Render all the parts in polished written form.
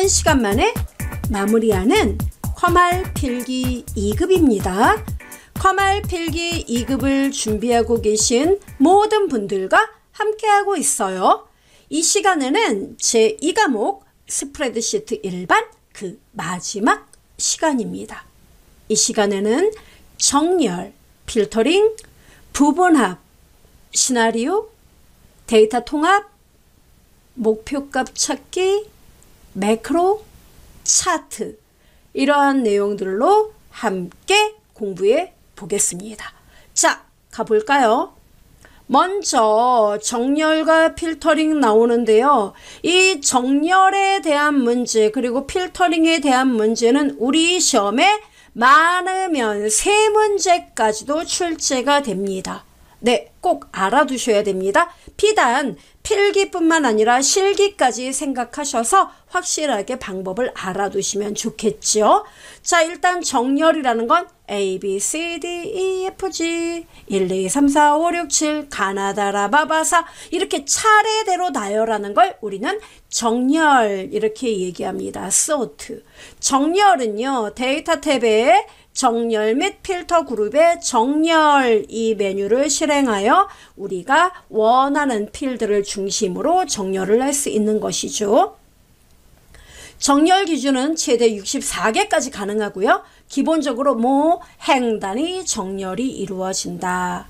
1시간 만에 마무리하는 컴활 필기 2급입니다. 컴활 필기 2급을 준비하고 계신 모든 분들과 함께하고 있어요. 이 시간에는 제2과목 스프레드시트 일반 그 마지막 시간입니다. 이 시간에는 정렬, 필터링, 부분합, 시나리오, 데이터 통합, 목표값 찾기, 매크로, 차트 이러한 내용들로 함께 공부해 보겠습니다. 자, 가볼까요? 먼저 정렬과 필터링 나오는데요. 이 정렬에 대한 문제 그리고 필터링에 대한 문제는 우리 시험에 많으면 3문제까지도 출제가 됩니다. 네, 꼭 알아두셔야 됩니다. 비단 필기뿐만 아니라 실기까지 생각하셔서 확실하게 방법을 알아두시면 좋겠죠. 자, 일단 정렬이라는 건 A, B, C, D, E, F, G 1, 2, 3, 4, 5, 6, 7 가나다라 바바사 이렇게 차례대로 나열하는 걸 우리는 정렬 이렇게 얘기합니다. sort. 정렬은요, 데이터 탭에 정렬 및 필터 그룹의 정렬 이 메뉴를 실행하여 우리가 원하는 필드를 중심으로 정렬을 할 수 있는 것이죠. 정렬 기준은 최대 64개까지 가능하고요. 기본적으로 행단위 정렬이 이루어진다.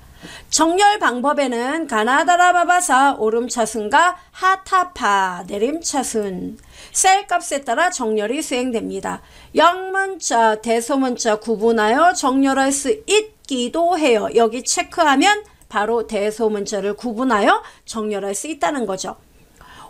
정렬 방법에는 가나다라 바바사 오름차순과 하타파 내림차순 셀 값에 따라 정렬이 수행됩니다. 영문자, 대소문자 구분하여 정렬할 수 있기도 해요. 여기 체크하면 바로 대소문자를 구분하여 정렬할 수 있다는 거죠.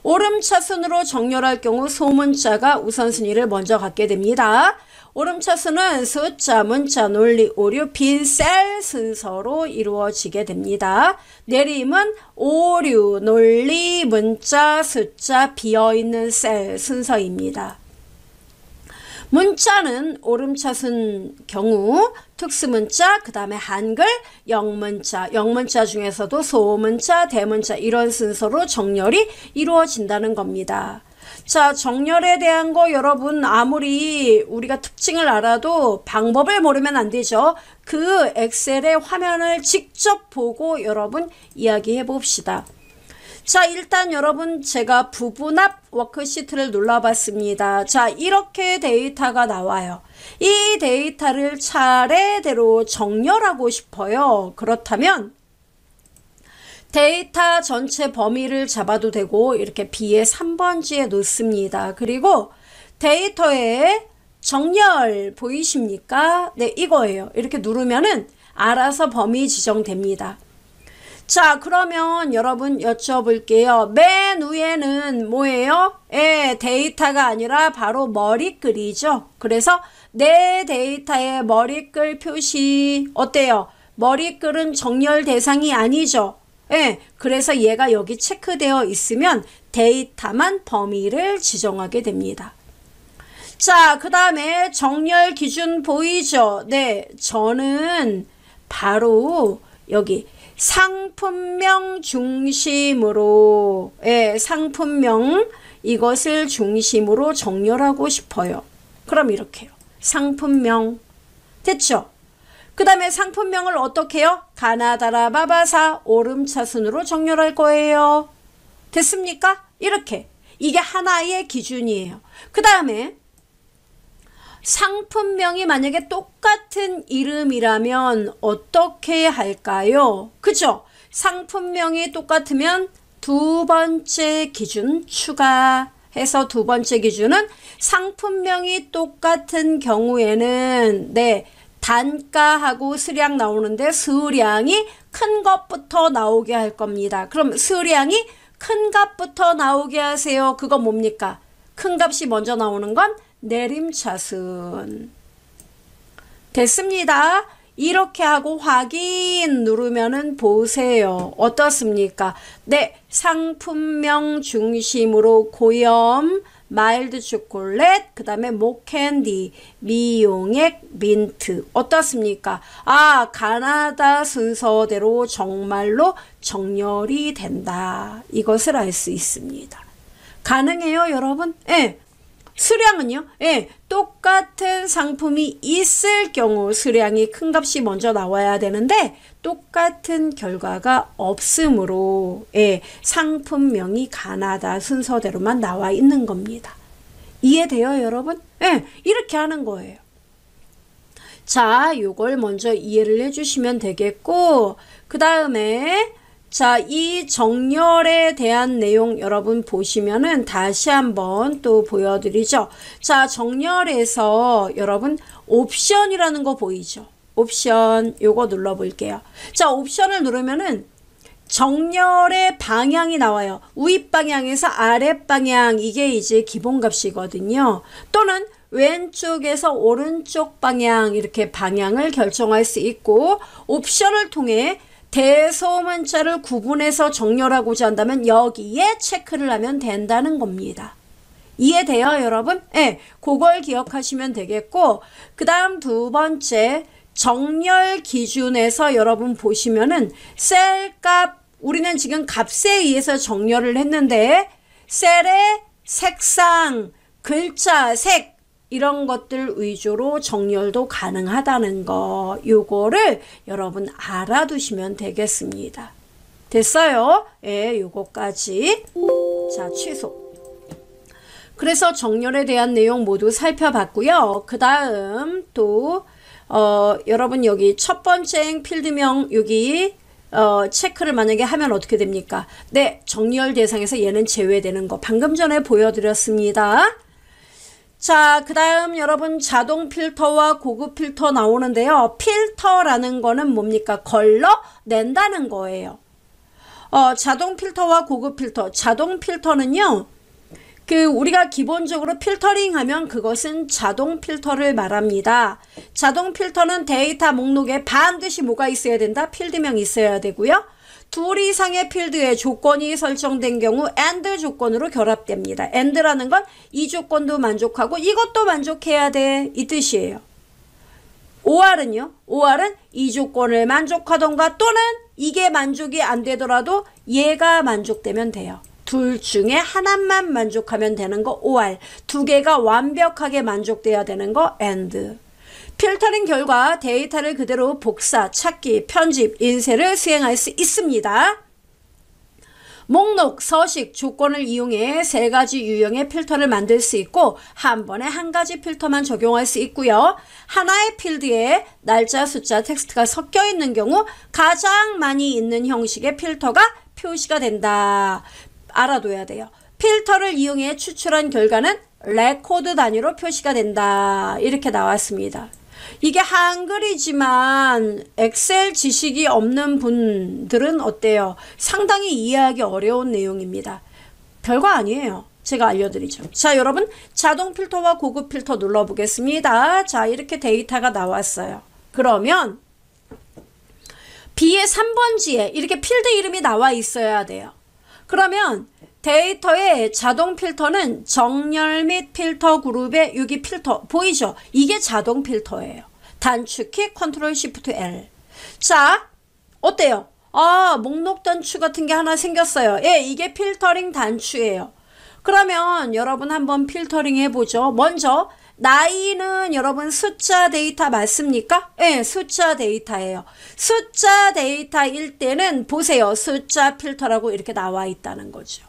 오름차순으로 정렬할 경우 소문자가 우선순위를 먼저 갖게 됩니다. 오름차순은 숫자, 문자, 논리, 오류, 빈 셀 순서로 이루어지게 됩니다. 내림은 오류, 논리, 문자, 숫자, 비어있는 셀 순서입니다. 문자는 오름차순 경우 특수문자, 그 다음에 한글, 영문자, 영문자 중에서도 소문자, 대문자 이런 순서로 정렬이 이루어진다는 겁니다. 자, 정렬에 대한 거 여러분 아무리 우리가 특징을 알아도 방법을 모르면 안 되죠. 그 엑셀의 화면을 직접 보고 여러분 이야기해 봅시다. 자, 일단 여러분 제가 부분합 워크시트를 눌러봤습니다. 자, 이렇게 데이터가 나와요. 이 데이터를 차례대로 정렬하고 싶어요. 그렇다면 데이터 전체 범위를 잡아도 되고 이렇게 B의 3번지에 놓습니다. 그리고 데이터에 정렬 보이십니까? 네, 이거예요. 이렇게 누르면은 알아서 범위 지정됩니다. 자, 그러면 여러분 여쭤볼게요. 맨 위에는 뭐예요? 데이터가 아니라 바로 머리글이죠. 그래서 내 데이터의 머리글 표시 어때요? 머리글은 정렬 대상이 아니죠. 그래서 얘가 여기 체크되어 있으면 데이터만 범위를 지정하게 됩니다. 자, 그 다음에 정렬 기준 보이죠? 네, 저는 바로 여기 상품명 중심으로 상품명 이것을 중심으로 정렬하고 싶어요. 그럼 이렇게요. 상품명 됐죠? 그 다음에 상품명을 어떻게 해요? 가나다라 바바사 오름차순으로 정렬할 거예요. 됐습니까? 이렇게 이게 하나의 기준이에요. 그 다음에 상품명이 만약에 똑같은 이름이라면 어떻게 할까요? 그죠? 상품명이 똑같으면 두 번째 기준 추가해서 두 번째 기준은 상품명이 똑같은 경우에는 단가하고 수량 나오는데 수량이 큰 것부터 나오게 할 겁니다. 그럼 수량이 큰 값부터 나오게 하세요. 그거 뭡니까? 큰 값이 먼저 나오는 건 내림차순. 됐습니다. 이렇게 하고 확인 누르면은 보세요. 어떻습니까? 네, 상품명 중심으로 고염, 마일드 초콜릿, 그 다음에 목캔디, 미용액, 민트. 어떻습니까? 아, 가나다 순서대로 정말로 정렬이 된다. 이것을 알 수 있습니다. 가능해요, 여러분? 네. 수량은요? 예, 똑같은 상품이 있을 경우 수량이 큰 값이 먼저 나와야 되는데 똑같은 결과가 없으므로 예, 상품명이 가나다 순서대로만 나와 있는 겁니다. 이해돼요, 여러분? 예, 이렇게 하는 거예요. 자, 요걸 먼저 이해를 해주시면 되겠고, 그 다음에 자, 이 정렬에 대한 내용 여러분 보시면은 다시 한번 또 보여드리죠. 자, 정렬에서 여러분 옵션이라는 거 보이죠? 옵션 요거 눌러볼게요. 자, 옵션을 누르면은 정렬의 방향이 나와요. 우윗 방향에서 아랫 방향, 이게 이제 기본값이거든요. 또는 왼쪽에서 오른쪽 방향, 이렇게 방향을 결정할 수 있고, 옵션을 통해 대소문자를 구분해서 정렬하고자 한다면 여기에 체크를 하면 된다는 겁니다. 이해돼요, 여러분? 네, 그걸 기억하시면 되겠고, 그 다음 두 번째 정렬 기준에서 여러분 보시면은 셀값, 우리는 지금 값에 의해서 정렬을 했는데 셀의 색상, 글자, 색 이런 것들 위주로 정렬도 가능하다는 거, 요거를 여러분 알아두시면 되겠습니다. 됐어요? 예, 요거까지. 자, 취소. 그래서 정렬에 대한 내용 모두 살펴봤고요. 그 다음 또 여러분 여기 첫 번째 필드명 여기 체크를 만약에 하면 어떻게 됩니까? 네, 정렬 대상에서 얘는 제외되는 거 방금 전에 보여드렸습니다. 자, 그 다음 여러분 자동 필터와 고급 필터 나오는데요. 필터라는 거는 뭡니까? 걸러낸다는 거예요. 자동 필터와 고급 필터. 자동 필터는요, 우리가 기본적으로 필터링 하면 그것은 자동 필터를 말합니다. 자동 필터는 데이터 목록에 반드시 뭐가 있어야 된다? 필드명이 있어야 되고요. 둘 이상의 필드에 조건이 설정된 경우 AND 조건으로 결합됩니다. AND라는 건 이 조건도 만족하고 이것도 만족해야 돼, 이 뜻이에요. OR은요? OR은 이 조건을 만족하던가 또는 이게 만족이 안 되더라도 얘가 만족되면 돼요. 둘 중에 하나만 만족하면 되는 거 OR, 두 개가 완벽하게 만족돼야 되는 거 AND. 필터링 결과 데이터를 그대로 복사, 찾기, 편집, 인쇄를 수행할 수 있습니다. 목록, 서식, 조건을 이용해 세 가지 유형의 필터를 만들 수 있고 한 번에 한 가지 필터만 적용할 수 있고요. 하나의 필드에 날짜, 숫자, 텍스트가 섞여 있는 경우 가장 많이 있는 형식의 필터가 표시가 된다. 알아둬야 돼요. 필터를 이용해 추출한 결과는 레코드 단위로 표시가 된다. 이렇게 나왔습니다. 이게 한글이지만 엑셀 지식이 없는 분들은 어때요? 상당히 이해하기 어려운 내용입니다. 별거 아니에요. 제가 알려드리죠. 자, 여러분 자동 필터와 고급 필터 눌러보겠습니다. 자, 이렇게 데이터가 나왔어요. 그러면 B의 3번지에 이렇게 필드 이름이 나와 있어야 돼요. 그러면 데이터의 자동 필터는 정렬 및 필터 그룹의 여기 필터 보이죠? 이게 자동 필터예요. 단축키 컨트롤 시프트 L. 자, 어때요? 목록 단추 같은 게 하나 생겼어요. 예, 이게 필터링 단추예요. 그러면 여러분 한번 필터링 해보죠. 먼저 나이는 여러분 숫자 데이터 맞습니까? 예, 숫자 데이터예요. 숫자 데이터일 때는 보세요. 숫자 필터라고 이렇게 나와 있다는 거죠.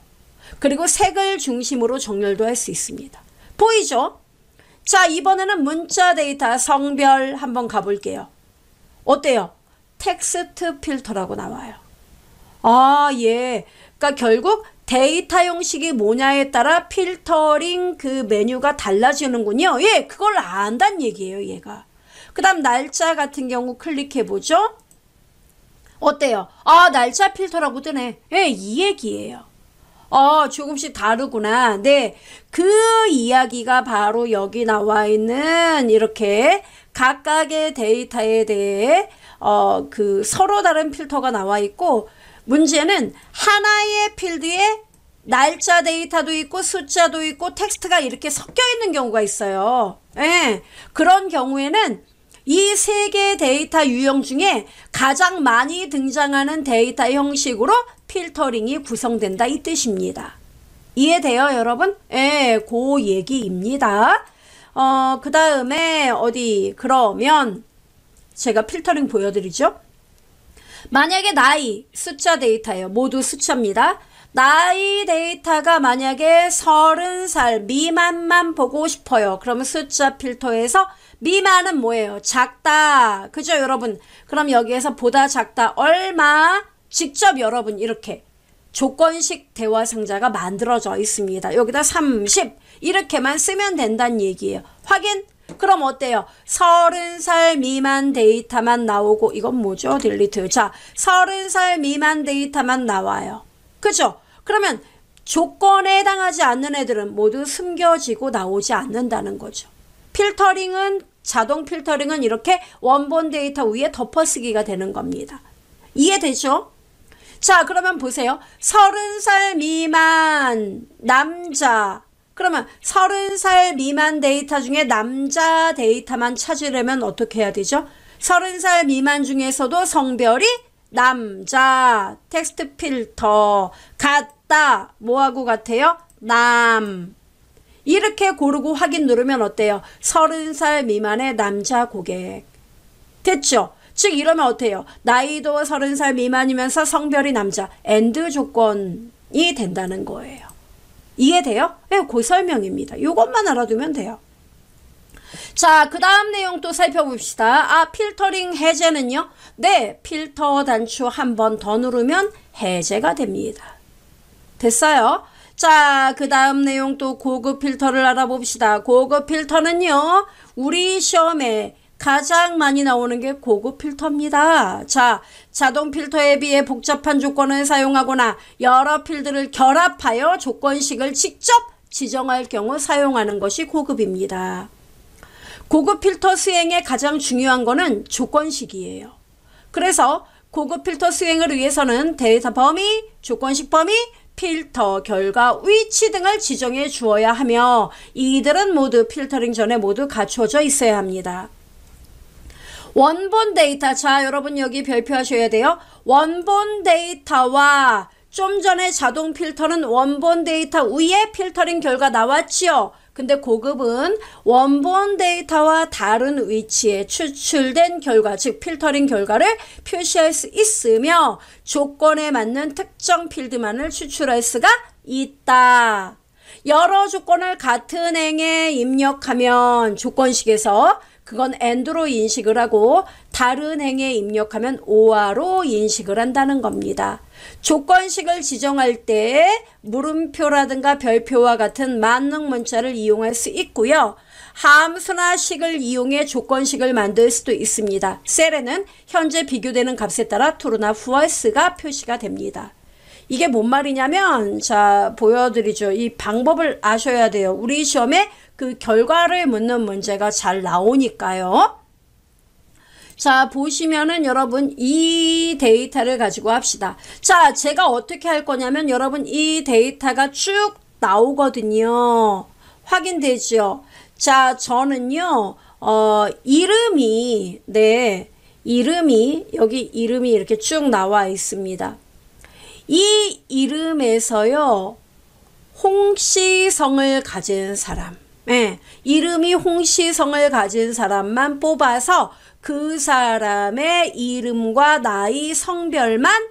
그리고 색을 중심으로 정렬도 할 수 있습니다. 보이죠? 자, 이번에는 문자 데이터 성별 한번 가볼게요. 어때요? 텍스트 필터라고 나와요. 예. 그러니까 결국 데이터 형식이 뭐냐에 따라 필터링 그 메뉴가 달라지는군요. 예, 그걸 안다는 얘기예요, 얘가. 그 다음 날짜 같은 경우 클릭해보죠. 어때요? 날짜 필터라고 뜨네. 예, 이 얘기예요. 조금씩 다르구나. 네. 그 이야기가 바로 여기 나와 있는 이렇게 각각의 데이터에 대해 서로 다른 필터가 나와 있고 문제는 하나의 필드에 날짜 데이터도 있고 숫자도 있고 텍스트가 이렇게 섞여 있는 경우가 있어요. 예. 그런 경우에는 이 세 개의 데이터 유형 중에 가장 많이 등장하는 데이터 형식으로 필터링이 구성된다 이 뜻입니다. 이해돼요, 여러분? 예, 그 얘기입니다. 그 다음에 그러면 제가 필터링 보여드리죠. 만약에 나이, 숫자 데이터예요. 모두 숫자입니다. 나이 데이터가 만약에 30살 미만만 보고 싶어요. 그러면 숫자 필터에서 미만은 뭐예요? 작다. 그죠, 여러분? 그럼 여기에서 보다 작다. 얼마? 직접 여러분 이렇게 조건식 대화 상자가 만들어져 있습니다. 여기다 30 이렇게만 쓰면 된다는 얘기예요. 확인? 그럼 어때요? 30살 미만 데이터만 나오고 이건 뭐죠? 딜리트. 자, 30살 미만 데이터만 나와요. 그죠? 그러면 조건에 해당하지 않는 애들은 모두 숨겨지고 나오지 않는다는 거죠. 필터링은 자동 필터링은 이렇게 원본 데이터 위에 덮어쓰기가 되는 겁니다. 이해되죠? 자, 그러면 보세요. 30살 미만 남자. 그러면 30살 미만 데이터 중에 남자 데이터만 찾으려면 어떻게 해야 되죠? 30살 미만 중에서도 성별이 남자. 텍스트 필터. 같다. 뭐하고 같아요? 남. 이렇게 고르고 확인 누르면 어때요? 30살 미만의 남자 고객. 됐죠? 즉 이러면 어때요? 나이도 30살 미만이면서 성별이 남자. AND 조건이 된다는 거예요. 이해돼요? 네, 그 설명입니다. 이것만 알아두면 돼요. 자, 그 다음 내용 또 살펴봅시다. 필터링 해제는요? 네, 필터 단추 한 번 더 누르면 해제가 됩니다. 됐어요? 자, 그 다음 내용 또 고급 필터를 알아봅시다. 고급 필터는요, 우리 시험에 가장 많이 나오는 게 고급 필터입니다. 자, 자동 필터에 비해 복잡한 조건을 사용하거나 여러 필드를 결합하여 조건식을 직접 지정할 경우 사용하는 것이 고급입니다. 고급 필터 수행에 가장 중요한 거는 조건식이에요. 그래서 고급 필터 수행을 위해서는 데이터 범위, 조건식 범위, 필터, 결과, 위치 등을 지정해 주어야 하며 이들은 모두 필터링 전에 모두 갖춰져 있어야 합니다. 원본 데이터, 자 여러분 여기 별표하셔야 돼요. 원본 데이터와 좀 전에 자동 필터는 원본 데이터 위에 필터링 결과 나왔지요. 근데 고급은 원본 데이터와 다른 위치에 추출된 결과, 즉 필터링 결과를 표시할 수 있으며 조건에 맞는 특정 필드만을 추출할 수가 있다. 여러 조건을 같은 행에 입력하면 조건식에서 그건 AND로 인식을 하고 다른 행에 입력하면 OR로 인식을 한다는 겁니다. 조건식을 지정할 때 물음표라든가 별표와 같은 만능 문자를 이용할 수 있고요. 함수나 식을 이용해 조건식을 만들 수도 있습니다. 셀에는 현재 비교되는 값에 따라 true나 false가 표시가 됩니다. 이게 뭔 말이냐면 자 보여드리죠. 이 방법을 아셔야 돼요. 우리 시험에 그 결과를 묻는 문제가 잘 나오니까요. 자 보시면은 여러분 이 데이터를 가지고 합시다. 자 제가 어떻게 할 거냐면 여러분 이 데이터가 쭉 나오거든요. 확인되죠? 자 저는요 이름이 여기 이름이 이렇게 쭉 나와 있습니다. 이 이름에서요 홍시성을 가진 사람, 이름이 홍시성을 가진 사람만 뽑아서 그 사람의 이름과 나이, 성별만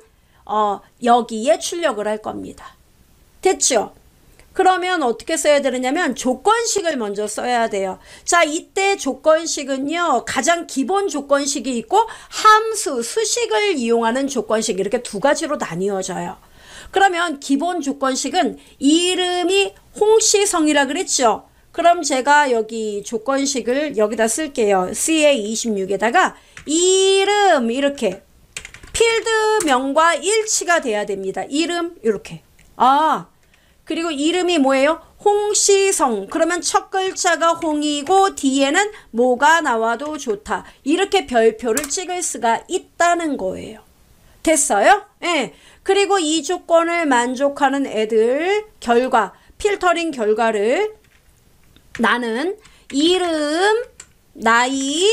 여기에 출력을 할 겁니다. 됐죠? 그러면 어떻게 써야 되느냐면 조건식을 먼저 써야 돼요. 자, 이때 조건식은요. 가장 기본 조건식이 있고 함수, 수식을 이용하는 조건식 이렇게 두 가지로 나뉘어져요. 그러면 기본 조건식은 이름이 홍시성이라 그랬죠. 그럼 제가 여기 조건식을 여기다 쓸게요. CA26에다가 이름 이렇게 필드명과 일치가 돼야 됩니다. 이름 이렇게. 그리고 이름이 뭐예요? 홍시성. 그러면 첫 글자가 홍이고 뒤에는 뭐가 나와도 좋다. 이렇게 별표를 찍을 수가 있다는 거예요. 됐어요? 예. 그리고 이 조건을 만족하는 애들 결과, 필터링 결과를 나는 이름, 나이,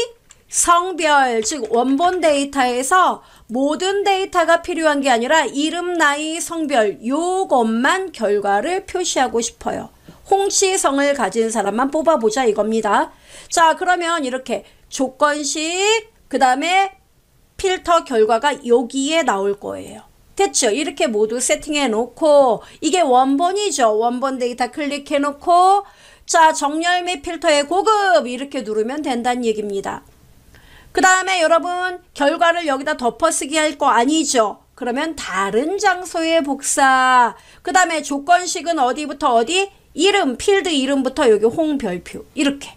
성별, 즉 원본 데이터에서 모든 데이터가 필요한 게 아니라 이름, 나이, 성별 요것만 결과를 표시하고 싶어요. 홍시성을 가진 사람만 뽑아보자 이겁니다. 자, 그러면 이렇게 조건식 그 다음에 필터 결과가 여기에 나올 거예요. 됐죠? 이렇게 모두 세팅해 놓고 이게 원본이죠. 원본 데이터 클릭해 놓고 자, 정렬 및 필터의 고급 이렇게 누르면 된다는 얘기입니다. 그 다음에 여러분 결과를 여기다 덮어쓰기 할 거 아니죠? 그러면 다른 장소의 복사. 그 다음에 조건식은 어디부터 어디? 이름, 필드 이름부터 여기 홍별표 이렇게.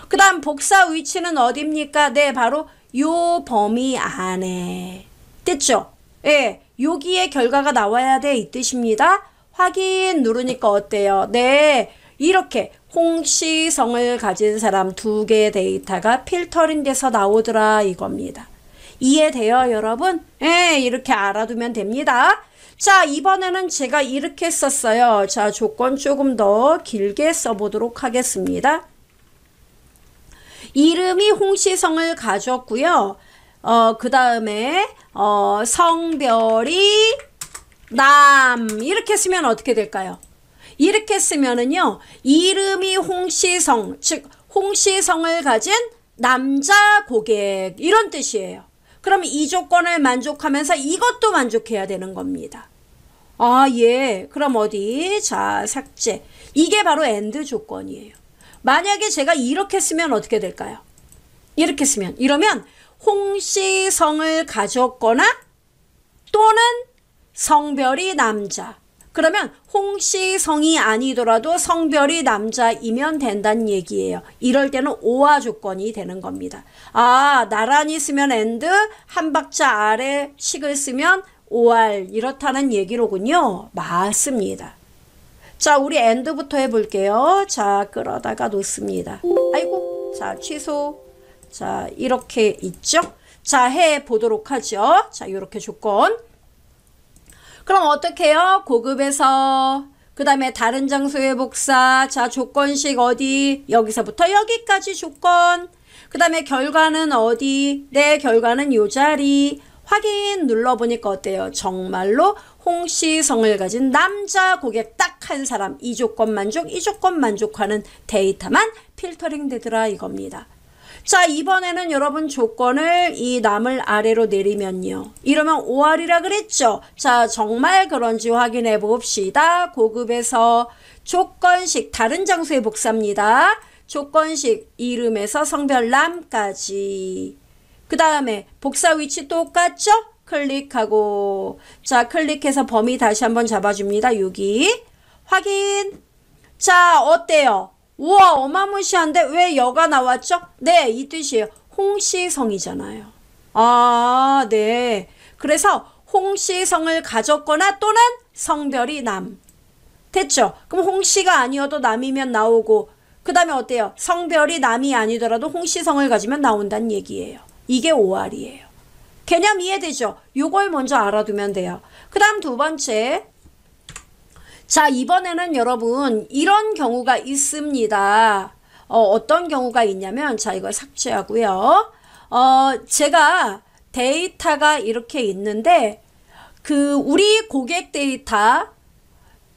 그 다음 복사 위치는 어디입니까? 네, 바로 요 범위 안에. 됐죠? 예, 여기에 결과가 나와야 돼 이 뜻입니다. 확인 누르니까 어때요? 네, 이렇게 홍시성을 가진 사람 2개 데이터가 필터링 돼서 나오더라 이겁니다. 이해돼요 여러분? 예, 이렇게 알아두면 됩니다. 자, 이번에는 제가 이렇게 썼어요. 자, 조건 조금 더 길게 써보도록 하겠습니다. 이름이 홍시성을 가졌고요. 그 다음에 성별이 남 이렇게 쓰면 어떻게 될까요? 이렇게 쓰면은요, 이름이 홍시성, 즉 홍시성을 가진 남자 고객 이런 뜻이에요. 그럼 이 조건을 만족하면서 이것도 만족해야 되는 겁니다. 아, 예. 그럼 어디? 자, 삭제. 이게 바로 AND 조건이에요. 만약에 제가 이렇게 쓰면 어떻게 될까요? 이렇게 쓰면, 이러면 홍시성을 가졌거나 또는 성별이 남자. 그러면 홍시성이 아니더라도 성별이 남자이면 된다는 얘기예요. 이럴 때는 오화 조건이 되는 겁니다. 아, 나란히 쓰면 AND, 한 박자 아래 식을 쓰면 OR 이렇다는 얘기로군요. 맞습니다. 자, 우리 AND부터 해볼게요. 자, 끌어다가 놓습니다. 아이고, 자, 취소. 자, 이렇게 있죠? 자, 해보도록 하죠. 자, 이렇게 조건. 그럼 어떻게 해요? 고급에서 그 다음에 다른 장소의 복사. 자, 조건식 어디? 여기서부터 여기까지 조건. 그 다음에 결과는 어디? 네, 결과는 요 자리. 확인 눌러보니까 어때요? 정말로 홍시성을 가진 남자 고객 딱 한 사람. 이 조건 만족, 이 조건 만족하는 데이터만 필터링 되더라 이겁니다. 자, 이번에는 여러분 조건을 이 남을 아래로 내리면요. 이러면 OR이라 그랬죠? 자, 정말 그런지 확인해 봅시다. 고급에서 조건식 다른 장소의 복사입니다. 조건식 이름에서 성별 남까지. 그 다음에 복사 위치 똑같죠? 클릭하고 자, 클릭해서 범위 다시 한번 잡아줍니다. 여기 확인. 자, 어때요? 우와, 어마무시한데 왜 여가 나왔죠? 네, 이 뜻이에요. 홍시성이잖아요. 아, 네. 그래서 홍시성을 가졌거나 또는 성별이 남. 됐죠? 그럼 홍시가 아니어도 남이면 나오고 그 다음에 어때요? 성별이 남이 아니더라도 홍시성을 가지면 나온다는 얘기예요. 이게 OR이에요. 개념 이해되죠? 요걸 먼저 알아두면 돼요. 그 다음 두 번째. 자, 이번에는 여러분 이런 경우가 있습니다. 어떤 경우가 있냐면 자, 이걸 삭제하고요. 제가 데이터가 이렇게 있는데 그 우리 고객 데이터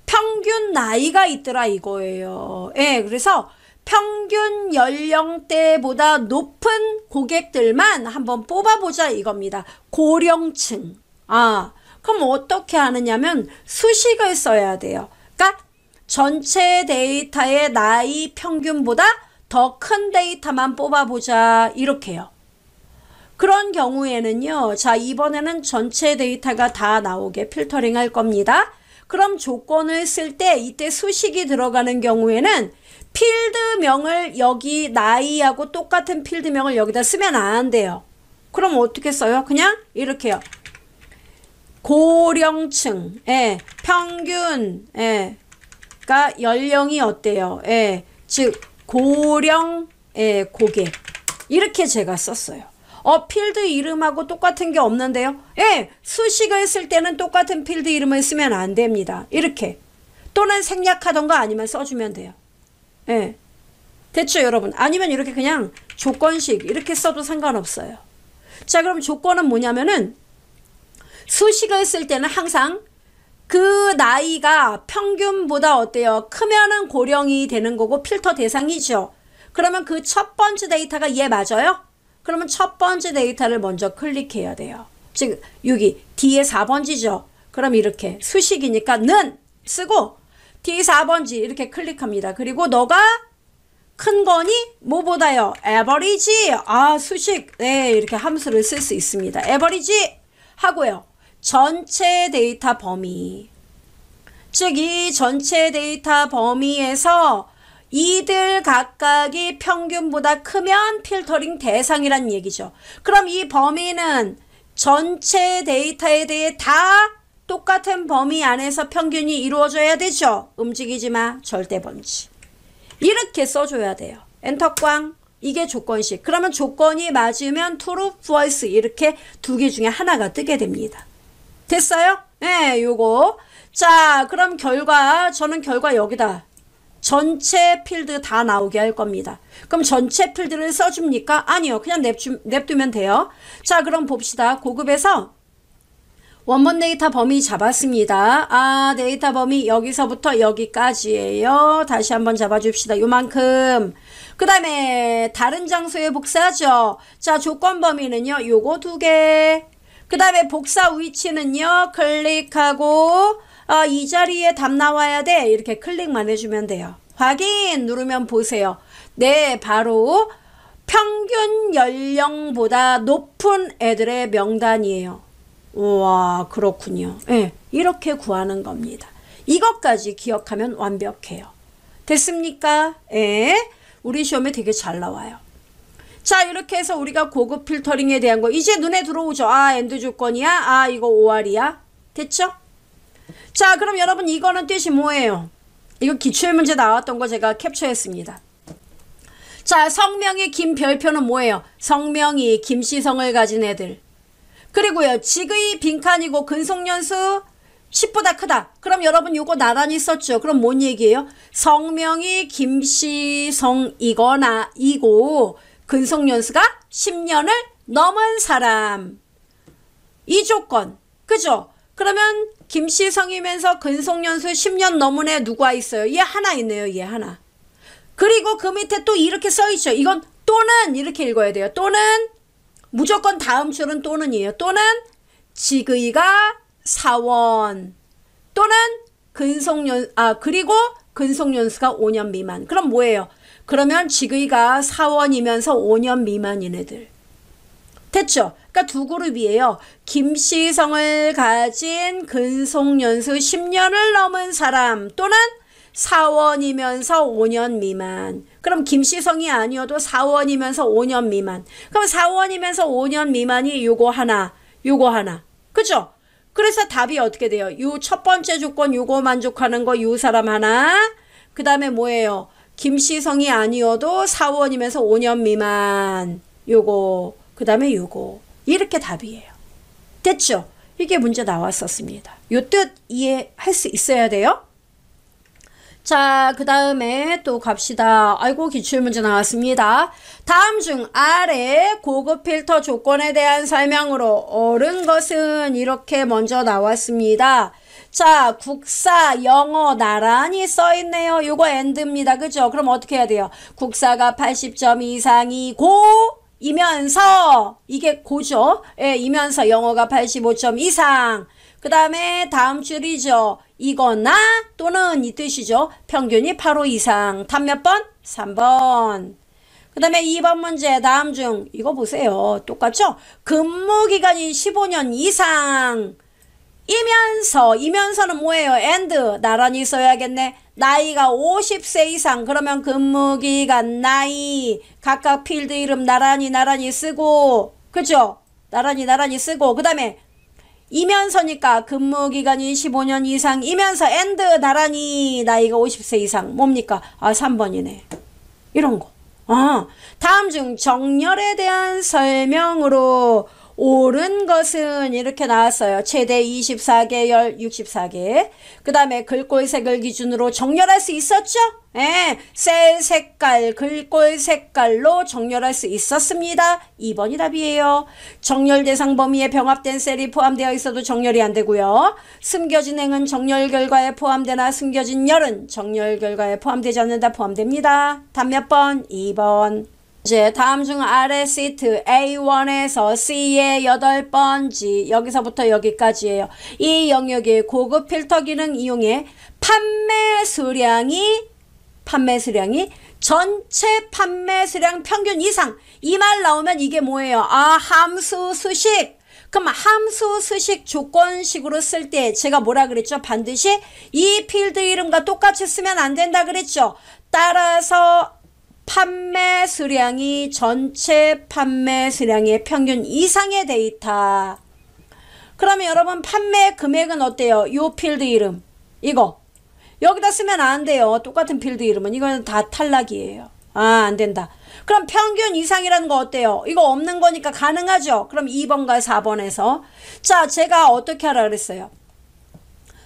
평균 나이가 있더라 이거예요. 예, 그래서 평균 연령대보다 높은 고객들만 한번 뽑아보자 이겁니다. 고령층. 아, 그럼 어떻게 하느냐면 수식을 써야 돼요. 그러니까 전체 데이터의 나이 평균보다 더 큰 데이터만 뽑아보자 이렇게요. 그런 경우에는요. 자, 이번에는 전체 데이터가 다 나오게 필터링 할 겁니다. 그럼 조건을 쓸 때 이때 수식이 들어가는 경우에는 필드명을 여기 나이하고 똑같은 필드명을 여기다 쓰면 안 돼요. 그럼 어떻게 써요? 그냥 이렇게요. 고령층, 예, 평균, 예, 가 연령이 어때요? 예, 즉 고령, 예, 고객 이렇게 제가 썼어요. 필드 이름하고 똑같은 게 없는데요? 예, 수식을 쓸 때는 똑같은 필드 이름을 쓰면 안 됩니다. 이렇게 또는 생략하던가 아니면 써주면 돼요. 예, 됐죠 여러분? 아니면 이렇게 그냥 조건식 이렇게 써도 상관없어요. 자, 그럼 조건은 뭐냐면은 수식을 쓸 때는 항상 그 나이가 평균보다 어때요? 크면은 고령이 되는 거고 필터 대상이죠. 그러면 그 첫 번째 데이터가 얘 맞아요? 그러면 첫 번째 데이터를 먼저 클릭해야 돼요. 즉 여기 D의 4번지죠. 그럼 이렇게 수식이니까 는 쓰고 D 4번지 이렇게 클릭합니다. 그리고 너가 큰 거니 뭐보다요? average. 수식. 네, 이렇게 함수를 쓸 수 있습니다. average 하고요. 전체 데이터 범위. 즉 이 전체 데이터 범위에서 이들 각각이 평균보다 크면 필터링 대상이란 얘기죠. 그럼 이 범위는 전체 데이터에 대해 다 똑같은 범위 안에서 평균이 이루어져야 되죠. 움직이지 마. 절대 번지. 이렇게 써줘야 돼요. 엔터 꽝. 이게 조건식. 그러면 조건이 맞으면 true, false 이렇게 두 개 중에 하나가 뜨게 됩니다. 됐어요? 네, 요거. 자, 그럼 저는 결과 여기다 전체 필드 다 나오게 할 겁니다. 그럼 전체 필드를 써줍니까? 아니요. 그냥 냅두면 돼요. 자, 그럼 봅시다. 고급에서 원본 데이터 범위 잡았습니다. 데이터 범위 여기서부터 여기까지예요. 다시 한번 잡아줍시다. 요만큼. 그 다음에 다른 장소에 복사하죠. 자, 조건 범위는요. 요거 2개. 그 다음에 복사 위치는요. 클릭하고 이 자리에 답 나와야 돼. 이렇게 클릭만 해주면 돼요. 확인 누르면 보세요. 네, 바로 평균 연령보다 높은 애들의 명단이에요. 우와, 그렇군요. 네, 이렇게 구하는 겁니다. 이것까지 기억하면 완벽해요. 됐습니까? 예, 우리 시험에 되게 잘 나와요. 자, 이렇게 해서 우리가 고급 필터링에 대한 거 이제 눈에 들어오죠. 엔드 조건이야? 이거 OR이야? 됐죠? 자, 그럼 여러분 이거는 뜻이 뭐예요? 이거 기출문제 나왔던 거 제가 캡처했습니다. 자, 성명이 김 별표는 뭐예요? 성명이 김씨성을 가진 애들. 그리고요, 직의 빈칸이고 근속연수 10보다 크다. 그럼 여러분 요거 나란히 썼죠. 그럼 뭔 얘기예요? 성명이 김씨성이거나 이고 근속연수가 10년을 넘은 사람. 이 조건. 그죠? 그러면 김씨성이면서 근속연수 10년 넘은 애 누가 있어요? 얘 하나 있네요. 얘 하나. 그리고 그 밑에 또 이렇게 써있죠. 이건 또는 이렇게 읽어야 돼요. 또는 무조건 다음 줄은 또는이에요. 또는 직의가 사원 또는 그리고 근속연수가 5년 미만. 그럼 뭐예요? 그러면 직의가 사원이면서 5년 미만인 애들. 됐죠? 그러니까 두 그룹이에요. 김씨성을 가진 근속연수 10년을 넘은 사람 또는 사원이면서 5년 미만. 그럼 김씨성이 아니어도 사원이면서 5년 미만. 그럼 사원이면서 5년 미만이 요거 하나, 요거 하나. 그죠? 그래서 답이 어떻게 돼요? 요 첫 번째 조건 요거 만족하는 거 요 사람 하나. 그 다음에 뭐예요? 김씨성이 아니어도 사원이면서 5년 미만. 요거. 그 다음에 요거. 이렇게 답이에요. 됐죠? 이게 문제 나왔었습니다. 요 뜻 이해할 수 있어야 돼요. 자, 그 다음에 또 갑시다. 아이고, 기출문제 나왔습니다. 다음 중 아래 고급 필터 조건에 대한 설명으로 옳은 것은 이렇게 먼저 나왔습니다. 자, 국사, 영어 나란히 써있네요. 요거 엔드입니다. 그죠? 그럼 어떻게 해야 돼요? 국사가 80점 이상이고 이면서 이게 고죠? 예, 이면서 영어가 85점 이상. 그 다음에 다음 줄이죠. 이거나 또는 이 뜻이죠. 평균이 8호 이상. 답 몇 번? 3번. 그 다음에 2번 문제 다음 중 이거 보세요. 똑같죠? 근무기간이 15년 이상. 이면서는 뭐예요? and 나란히 써야겠네. 나이가 50세 이상. 그러면 근무기간 나이 각각 필드 이름 나란히 쓰고 그죠? 나란히 쓰고 그 다음에 이면서니까 근무기간이 15년 이상이면서 and 나란히 나이가 50세 이상. 뭡니까? 3번이네. 이런 거. 다음 중 정렬에 대한 설명으로 옳은 것은 이렇게 나왔어요. 최대 24개, 열 64개. 그 다음에 글꼴색을 기준으로 정렬할 수 있었죠? 예, 셀 색깔, 글꼴 색깔로 정렬할 수 있었습니다. 2번이 답이에요. 정렬 대상 범위에 병합된 셀이 포함되어 있어도 정렬이 안 되고요. 숨겨진 행은 정렬 결과에 포함되나 숨겨진 열은 정렬 결과에 포함되지 않는다. 포함됩니다. 답 몇 번? 2번. 이제 다음 중 아래 시트 A1에서 C의 8번지 여기서부터 여기까지예요. 이 영역의 고급 필터 기능 이용해 판매 수량이 전체 판매 수량 평균 이상 이 말 나오면 이게 뭐예요? 아, 함수 수식. 그럼 함수 수식 조건식으로 쓸 때 제가 뭐라 그랬죠? 반드시 이 필드 이름과 똑같이 쓰면 안 된다 그랬죠? 따라서 판매 수량이 전체 판매 수량의 평균 이상의 데이터. 그러면 여러분 판매 금액은 어때요? 요 필드 이름 이거 여기다 쓰면 안 돼요. 똑같은 필드 이름은 이건 다 탈락이에요. 아, 안 된다. 그럼 평균 이상이라는 거 어때요? 이거 없는 거니까 가능하죠? 그럼 2번과 4번에서 자, 제가 어떻게 하라 그랬어요?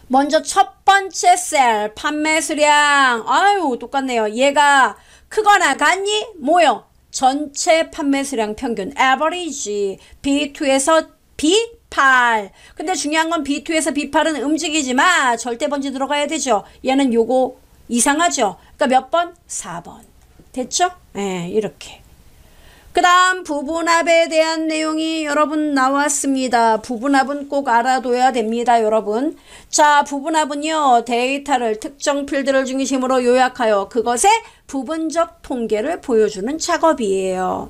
먼저 첫 번째 셀 판매 수량 아유 똑같네요. 얘가 크거나 같니? 뭐요? 전체 판매 수량 평균 average B2에서 B8. 근데 중요한 건 B2에서 B8은 움직이지 마. 절대 번지 들어가야 되죠. 얘는 요거 이상하죠. 그러니까 몇 번? 4번. 됐죠? 네, 이렇게. 그 다음 부분합에 대한 내용이 여러분 나왔습니다. 부분합은 꼭 알아둬야 됩니다, 여러분. 자, 부분합은요, 데이터를 특정 필드를 중심으로 요약하여 그것의 부분적 통계를 보여주는 작업이에요.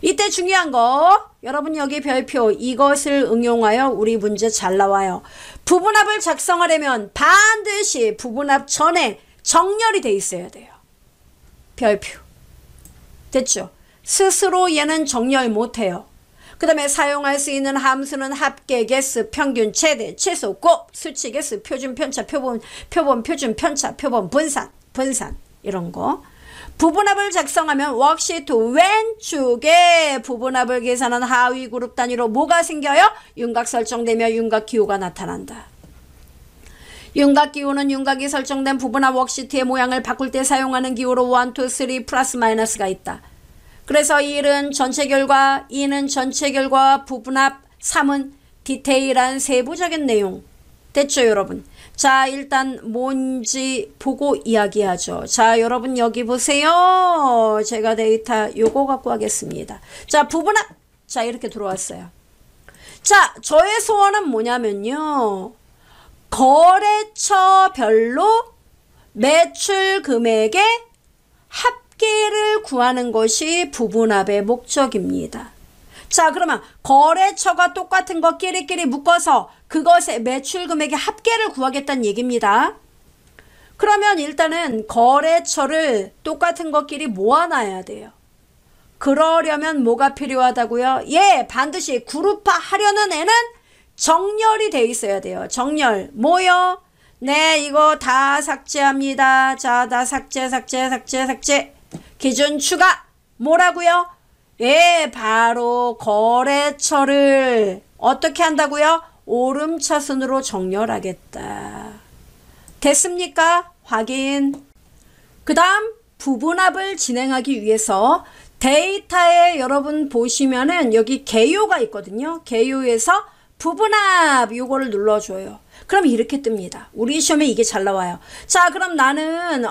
이때 중요한 거, 여러분 여기 별표 이것을 응용하여 우리 문제 잘 나와요. 부분합을 작성하려면 반드시 부분합 전에 정렬이 돼 있어야 돼요. 별표. 됐죠? 스스로 얘는 정렬 못해요. 그 다음에 사용할 수 있는 함수는 합계, 개수, 평균, 최대, 최소, 곱, 수치, 개수, 표준, 편차, 표본, 표준, 편차, 표본, 분산 이런 거. 부분합을 작성하면 워크시트 왼쪽에 부분합을 계산한 하위 그룹 단위로 뭐가 생겨요? 윤곽 설정되며 윤곽 기호가 나타난다. 윤곽 기호는 윤곽이 설정된 부분합 워크시트의 모양을 바꿀 때 사용하는 기호로 1, 2, 3 플러스 마이너스가 있다. 그래서 1은 전체 결과, 2는 전체 결과, 부분합, 3은 디테일한 세부적인 내용. 됐죠, 여러분? 자, 일단 뭔지 보고 이야기하죠. 자, 여러분 여기 보세요. 제가 데이터 요거 갖고 하겠습니다. 자, 부분합. 자, 이렇게 들어왔어요. 자, 저의 소원은 뭐냐면요. 거래처별로 매출 금액의 합계를 구하는 것이 부분합의 목적입니다. 자, 그러면 거래처가 똑같은 거 끼리끼리 묶어서 그것의 매출 금액의 합계를 구하겠다는 얘기입니다. 그러면 일단은 거래처를 똑같은 것끼리 모아놔야 돼요. 그러려면 뭐가 필요하다고요? 예, 반드시 그룹화 하려는 애는 정렬이 돼 있어야 돼요. 정렬. 뭐요? 네, 이거 다 삭제합니다. 자, 다 삭제. 기준 추가. 뭐라고요? 예, 바로 거래처를 어떻게 한다고요? 오름차순으로 정렬하겠다. 됐습니까? 확인. 그 다음 부분합을 진행하기 위해서 데이터에 여러분 보시면은 여기 개요가 있거든요. 개요에서 부분합 요거를 눌러줘요. 그럼 이렇게 뜰니다. 우리 시험에 이게 잘 나와요. 자, 그럼 나는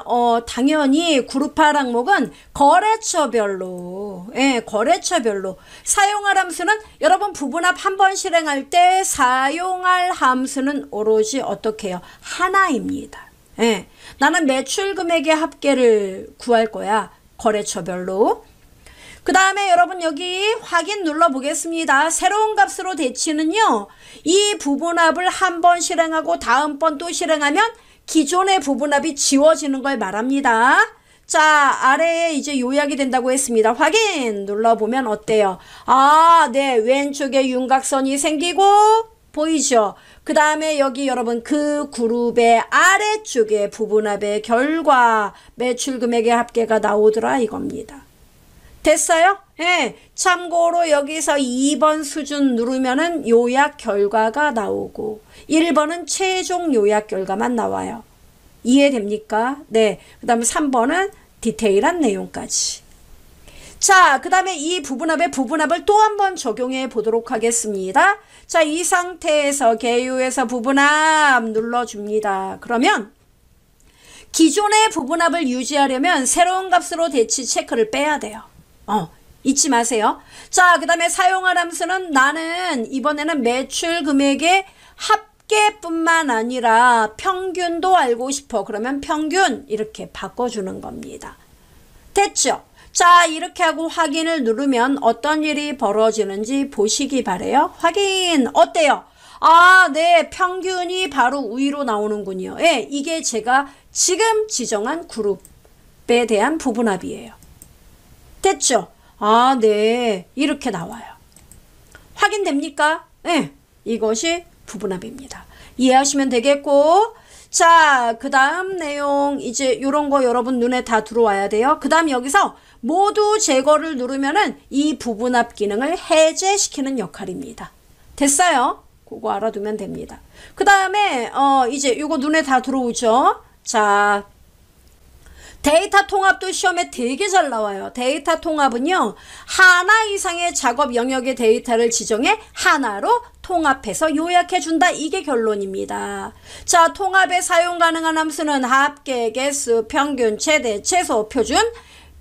당연히 그룹화 항목은 거래처별로 거래처별로 사용할 함수는 여러분 부분합 한 번 실행할 때 사용할 함수는 오로지 어떻게 해요? 하나입니다. 나는 매출 금액의 합계를 구할 거야. 거래처별로. 그 다음에 여러분 여기 확인 눌러 보겠습니다. 새로운 값으로 대치는요. 이 부분합을 한 번 실행하고 다음번 또 실행하면 기존의 부분합이 지워지는 걸 말합니다. 자, 아래에 이제 요약이 된다고 했습니다. 확인 눌러보면 어때요? 아, 네, 왼쪽에 윤곽선이 생기고 보이죠? 그 다음에 여기 여러분 그 그룹의 아래쪽에 부분합의 결과 매출 금액의 합계가 나오더라 이겁니다. 됐어요? 예. 참고로 여기서 2번 수준 누르면은 요약 결과가 나오고 1번은 최종 요약 결과만 나와요. 이해됩니까? 네. 그 다음에 3번은 디테일한 내용까지. 자, 그 다음에 이 부분합을 또 한 번 적용해 보도록 하겠습니다. 자, 이 상태에서 개요에서 부분합 눌러줍니다. 그러면 기존의 부분합을 유지하려면 새로운 값으로 대치 체크를 빼야 돼요. 잊지 마세요. 자, 그 다음에 사용할 함수는 나는 이번에는 매출 금액의 합계뿐만 아니라 평균도 알고 싶어. 그러면 평균 이렇게 바꿔주는 겁니다. 됐죠? 자, 이렇게 하고 확인을 누르면 어떤 일이 벌어지는지 보시기 바래요. 확인 어때요? 아, 네, 평균이 바로 위로 나오는군요. 예, 이게 제가 지금 지정한 그룹에 대한 부분합이에요. 됐죠? 아, 네, 이렇게 나와요. 확인됩니까? 네, 이것이 부분합입니다. 이해하시면 되겠고, 자, 그 다음 내용 이제 요런 거 여러분 눈에 다 들어와야 돼요. 그 다음 여기서 모두 제거를 누르면은 이 부분합 기능을 해제시키는 역할입니다. 됐어요? 그거 알아두면 됩니다. 그 다음에 이제 요거 눈에 다 들어오죠? 자, 데이터 통합도 시험에 되게 잘 나와요. 데이터 통합은요, 하나 이상의 작업 영역의 데이터를 지정해 하나로 통합해서 요약해준다. 이게 결론입니다. 자, 통합에 사용 가능한 함수는 합계, 개수, 평균, 최대, 최소, 표준,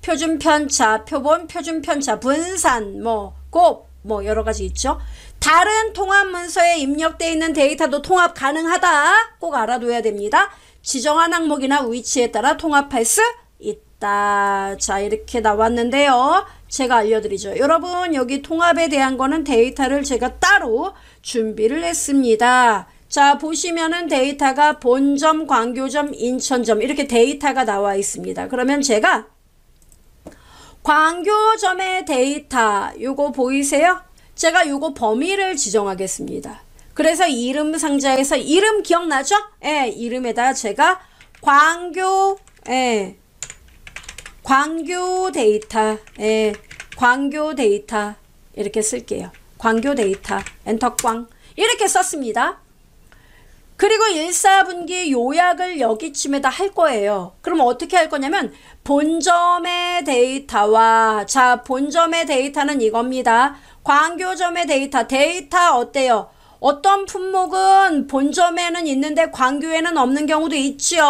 표준 편차, 표본, 표준 편차, 분산, 곱, 여러 가지 있죠. 다른 통합 문서에 입력되어 있는 데이터도 통합 가능하다. 꼭 알아둬야 됩니다. 지정한 항목이나 위치에 따라 통합할 수 있다. 자, 이렇게 나왔는데요. 제가 알려드리죠. 여러분, 여기 통합에 대한 거는 데이터를 제가 따로 준비를 했습니다. 자, 보시면은 데이터가 본점, 광교점, 인천점 이렇게 데이터가 나와 있습니다. 그러면 제가 광교점의 데이터 요거 보이세요? 제가 요거 범위를 지정하겠습니다. 그래서 이름 상자에서 이름 기억나죠? 예, 이름에다 제가 광교 데이터, 광교 데이터 이렇게 쓸게요. 광교 데이터, 엔터꽝 이렇게 썼습니다. 그리고 1사분기 요약을 여기쯤에다 할 거예요. 그럼 어떻게 할 거냐면 본점의 데이터와 자, 본점의 데이터는 이겁니다. 광교점의 데이터 어때요? 어떤 품목은 본점에는 있는데 광교에는 없는 경우도 있죠.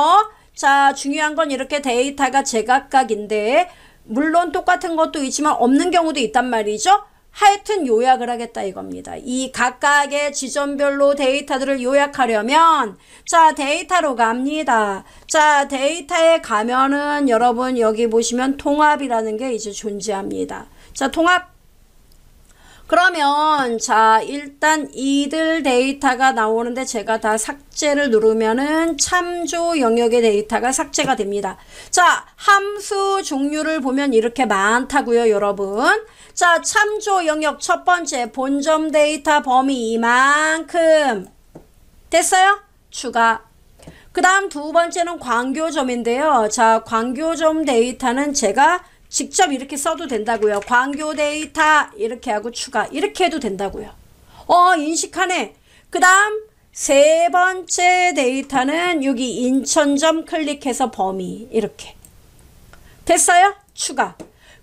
자, 중요한 건 이렇게 데이터가 제각각인데 물론 똑같은 것도 있지만 없는 경우도 있단 말이죠. 하여튼 요약을 하겠다 이겁니다. 이 각각의 지점별로 데이터들을 요약하려면 자, 데이터로 갑니다. 자, 데이터에 가면은 여러분 여기 보시면 통합이라는 게 이제 존재합니다. 자, 통합 그러면 자, 일단 이들 데이터가 나오는데 제가 다 삭제를 누르면은 참조 영역의 데이터가 삭제가 됩니다. 자, 함수 종류를 보면 이렇게 많다고요, 여러분. 자, 참조 영역 첫 번째 본점 데이터 범위 이만큼 됐어요? 추가. 그 다음 두 번째는 광교점인데요. 자, 광교점 데이터는 제가 직접 이렇게 써도 된다고요. 광교 데이터 이렇게 하고 추가 이렇게 해도 된다고요. 인식하네. 그 다음 세 번째 데이터는 여기 인천점 클릭해서 범위 이렇게 됐어요? 추가.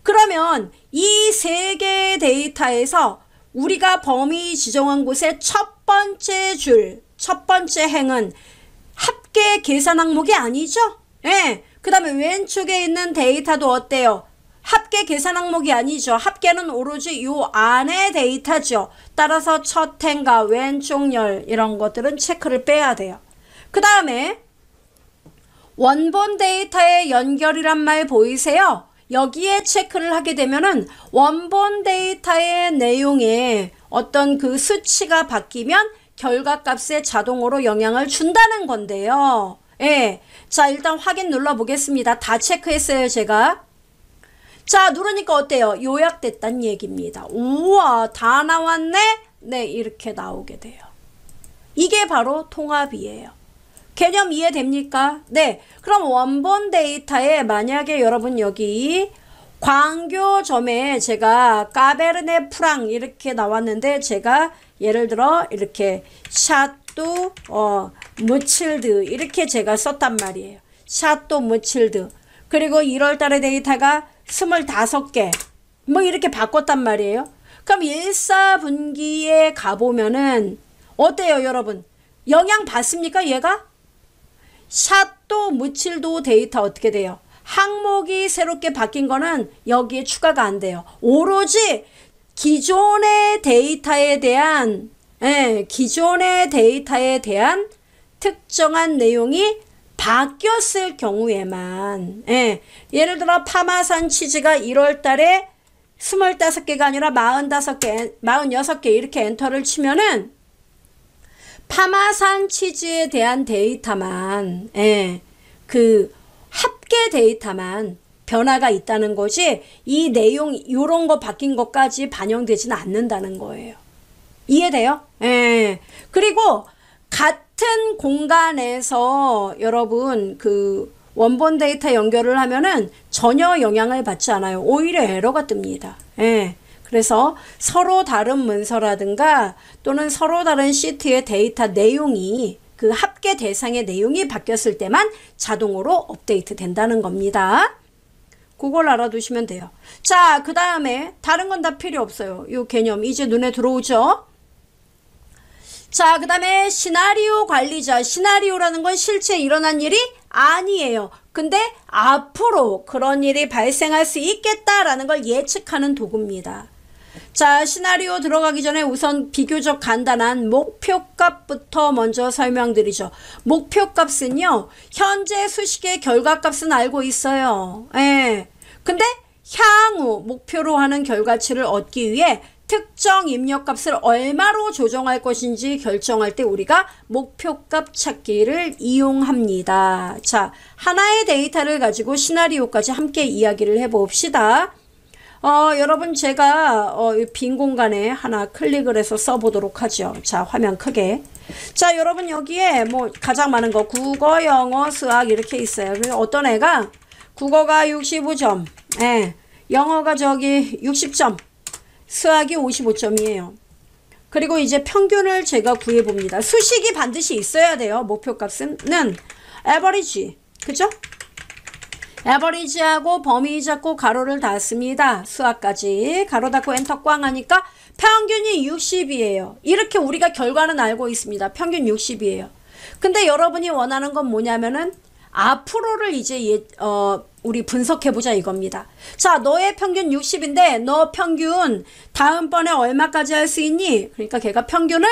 그러면 이 세 개의 데이터에서 우리가 범위 지정한 곳에 첫 번째 줄, 첫 번째 행은 합계 계산 항목이 아니죠? 예. 그 다음에 왼쪽에 있는 데이터도 어때요? 합계 계산 항목이 아니죠. 합계는 오로지 요 안에 데이터죠. 따라서 첫 행과 왼쪽 열 이런 것들은 체크를 빼야 돼요. 그 다음에 원본 데이터의 연결이란 말 보이세요? 여기에 체크를 하게 되면은 원본 데이터의 내용에 어떤 그 수치가 바뀌면 결과값에 자동으로 영향을 준다는 건데요. 예. 자, 일단 확인 눌러 보겠습니다. 다 체크했어요, 제가. 자, 누르니까 어때요? 요약됐단 얘기입니다. 우와, 다 나왔네? 네, 이렇게 나오게 돼요. 이게 바로 통합이에요. 개념 이해됩니까? 네. 그럼 원본 데이터에 만약에 여러분 여기 광교점에 제가 까베르네 프랑 이렇게 나왔는데 제가 예를 들어 이렇게 샤또 무칠드 이렇게 제가 썼단 말이에요. 샤또 무칠드. 그리고 1월 달에 데이터가 25개 뭐 이렇게 바꿨단 말이에요. 그럼 1사분기에 가보면은 어때요 여러분? 영향 받습니까 얘가? 샤또 무칠도 데이터 어떻게 돼요? 항목이 새롭게 바뀐 거는 여기에 추가가 안 돼요. 오로지 기존의 데이터에 대한 특정한 내용이 바뀌었을 경우에만 예를 들어 파마산 치즈가 1월 달에 25개가 아니라 46개 이렇게 엔터를 치면은 파마산 치즈에 대한 데이터만 그 합계 데이터만 변화가 있다는 거지 이 내용 요런 거 바뀐 것까지 반영되지는 않는다는 거예요. 이해돼요? 그리고 같은 공간에서 여러분 그 원본 데이터 연결을 하면은 전혀 영향을 받지 않아요. 오히려 에러가 뜹니다. 그래서 서로 다른 문서라든가 또는 서로 다른 시트의 데이터 내용이 그 합계 대상의 내용이 바뀌었을 때만 자동으로 업데이트 된다는 겁니다. 그걸 알아두시면 돼요. 자, 그 다음에 다른 건 다 필요 없어요. 이 개념 이제 눈에 들어오죠? 자, 그 다음에 시나리오 관리자. 시나리오라는 건 실제 일어난 일이 아니에요. 근데 앞으로 그런 일이 발생할 수 있겠다라는 걸 예측하는 도구입니다. 자, 시나리오 들어가기 전에 우선 비교적 간단한 목표값부터 먼저 설명드리죠. 목표값은요, 현재 수식의 결과값은 알고 있어요. 근데 향후 목표로 하는 결과치를 얻기 위해 특정 입력값을 얼마로 조정할 것인지 결정할 때 우리가 목표값 찾기를 이용합니다. 자, 하나의 데이터를 가지고 시나리오까지 함께 이야기를 해봅시다. 여러분 제가 빈 공간에 하나 클릭을 해서 써보도록 하죠. 자, 화면 크게. 자, 여러분 여기에 뭐 가장 많은 거 국어, 영어, 수학 이렇게 있어요. 그리고 어떤 애가 국어가 65점, 영어가 저기 60점, 수학이 55점이에요. 그리고 이제 평균을 제가 구해봅니다. 수식이 반드시 있어야 돼요. 목표값은 average, 그죠? 에버리지하고 범위 잡고 가로를 닫습니다. 수학까지 가로 닫고 엔터 꽝 하니까 평균이 60이에요. 이렇게 우리가 결과는 알고 있습니다. 평균 60이에요. 근데 여러분이 원하는 건 뭐냐면은 앞으로를 이제 우리 분석해보자 이겁니다. 자, 너의 평균 60인데 너 평균 다음번에 얼마까지 할 수 있니? 그러니까 걔가 평균을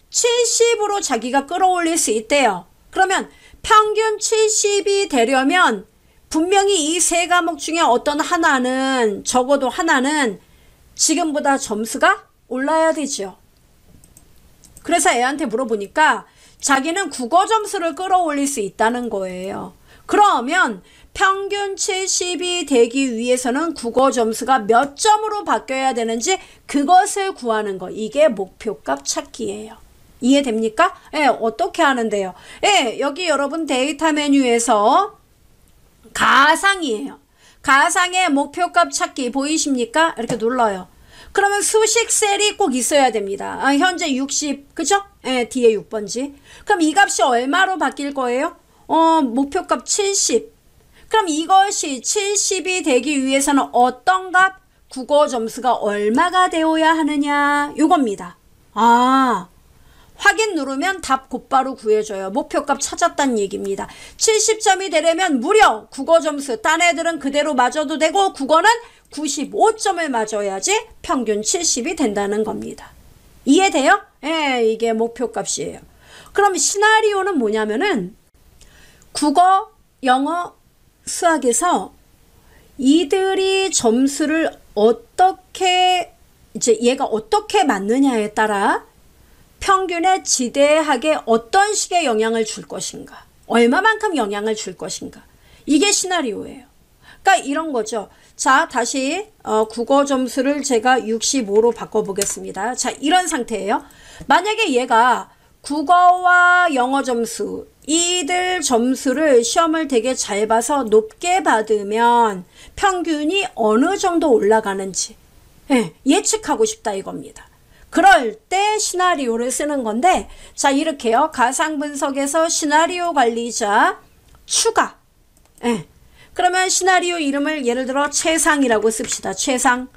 70으로 자기가 끌어올릴 수 있대요. 그러면 평균 70이 되려면 분명히 이 세 과목 중에 어떤 하나는 적어도 하나는 지금보다 점수가 올라야 되죠. 그래서 애한테 물어보니까 자기는 국어 점수를 끌어올릴 수 있다는 거예요. 그러면 평균 70이 되기 위해서는 국어 점수가 몇 점으로 바뀌어야 되는지 그것을 구하는 거. 이게 목표값 찾기예요. 이해됩니까? 어떻게 하는데요? 여기 여러분 데이터 메뉴에서 가상이에요. 가상의 목표값 찾기 보이십니까? 이렇게 눌러요. 그러면 수식 셀이 꼭 있어야 됩니다. 현재 60, 그죠? 뒤에 6번지. 그럼 이 값이 얼마로 바뀔 거예요? 목표값 70. 그럼 이것이 70이 되기 위해서는 어떤 값? 국어 점수가 얼마가 되어야 하느냐? 요겁니다. 확인 누르면 답 곧바로 구해줘요. 목표값 찾았다는 얘기입니다. 70점이 되려면 무려 국어 점수, 딴 애들은 그대로 맞아도 되고 국어는 95점을 맞아야지 평균 70이 된다는 겁니다. 이해돼요? 이게 목표값이에요. 그럼 시나리오는 뭐냐면은 국어, 영어, 수학에서 이들이 점수를 어떻게 이제 얘가 어떻게 맞느냐에 따라 평균에 지대하게 어떤 식의 영향을 줄 것인가, 얼마만큼 영향을 줄 것인가, 이게 시나리오예요. 그러니까 이런 거죠. 자, 다시 국어 점수를 제가 65로 바꿔보겠습니다. 자, 이런 상태예요. 만약에 얘가 국어와 영어 점수 이들 점수를 시험을 되게 잘 봐서 높게 받으면 평균이 어느 정도 올라가는지 예측하고 싶다 이겁니다. 그럴 때 시나리오를 쓰는 건데, 자, 이렇게요. 가상분석에서 시나리오 관리자 추가. 그러면 시나리오 이름을 예를 들어 최상이라고 씁시다. 최상.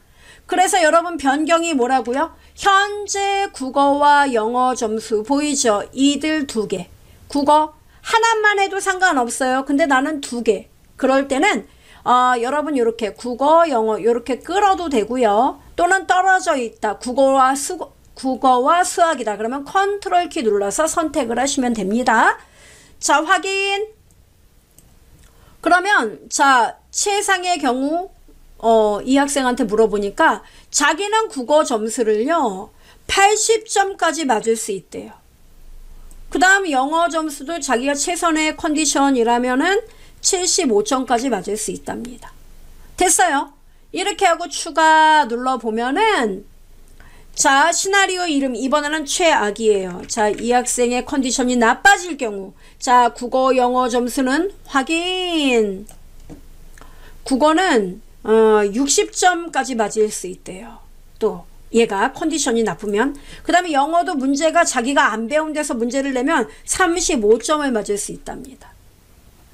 그래서 여러분 변경이 뭐라고요? 현재 국어와 영어 점수 보이죠? 이들 두 개. 국어 하나만 해도 상관없어요. 근데 나는 두 개. 그럴 때는 여러분 이렇게 국어, 영어 이렇게 끌어도 되고요. 또는 떨어져 있다. 국어와 수학이다. 그러면 컨트롤 키 눌러서 선택을 하시면 됩니다. 자, 확인. 그러면 자, 최상의 경우 이 학생한테 물어보니까 자기는 국어 점수를요 80점까지 맞을 수 있대요. 그 다음 영어 점수도 자기가 최선의 컨디션이라면은 75점까지 맞을 수 있답니다. 됐어요. 이렇게 하고 추가 눌러보면은 자, 시나리오 이름 이번에는 최악이에요. 자, 이 학생의 컨디션이 나빠질 경우, 자, 국어 영어 점수는 확인. 국어는 60점까지 맞을 수 있대요. 또 얘가 컨디션이 나쁘면. 그 다음에 영어도 문제가 자기가 안 배운 데서 문제를 내면 35점을 맞을 수 있답니다.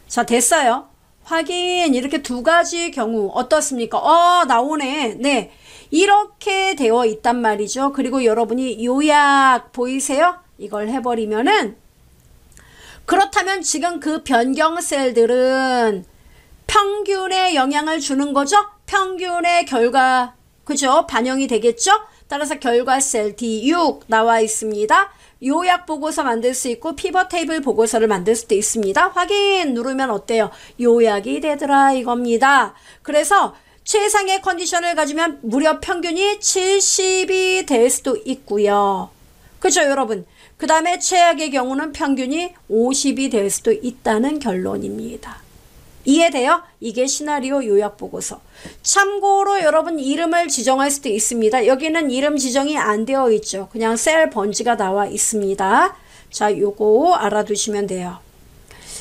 자, 됐어요. 확인. 이렇게 두 가지 경우 어떻습니까? 나오네. 네, 이렇게 되어 있단 말이죠. 그리고 여러분이 요약 보이세요? 이걸 해버리면은, 그렇다면 지금 그 변경 셀들은 평균에 영향을 주는 거죠? 평균의 결과, 그죠? 반영이 되겠죠? 따라서 결과 셀 D6 나와 있습니다. 요약 보고서 만들 수 있고 피벗 테이블 보고서를 만들 수도 있습니다. 확인 누르면 어때요? 요약이 되더라 이겁니다. 그래서 최상의 컨디션을 가지면 무려 평균이 70이 될 수도 있고요. 그죠 여러분? 그 다음에 최악의 경우는 평균이 50이 될 수도 있다는 결론입니다. 이해돼요? 이게 시나리오 요약보고서. 참고로 여러분 이름을 지정할 수도 있습니다. 여기는 이름 지정이 안 되어 있죠. 그냥 셀 번지가 나와 있습니다. 자, 요거 알아두시면 돼요.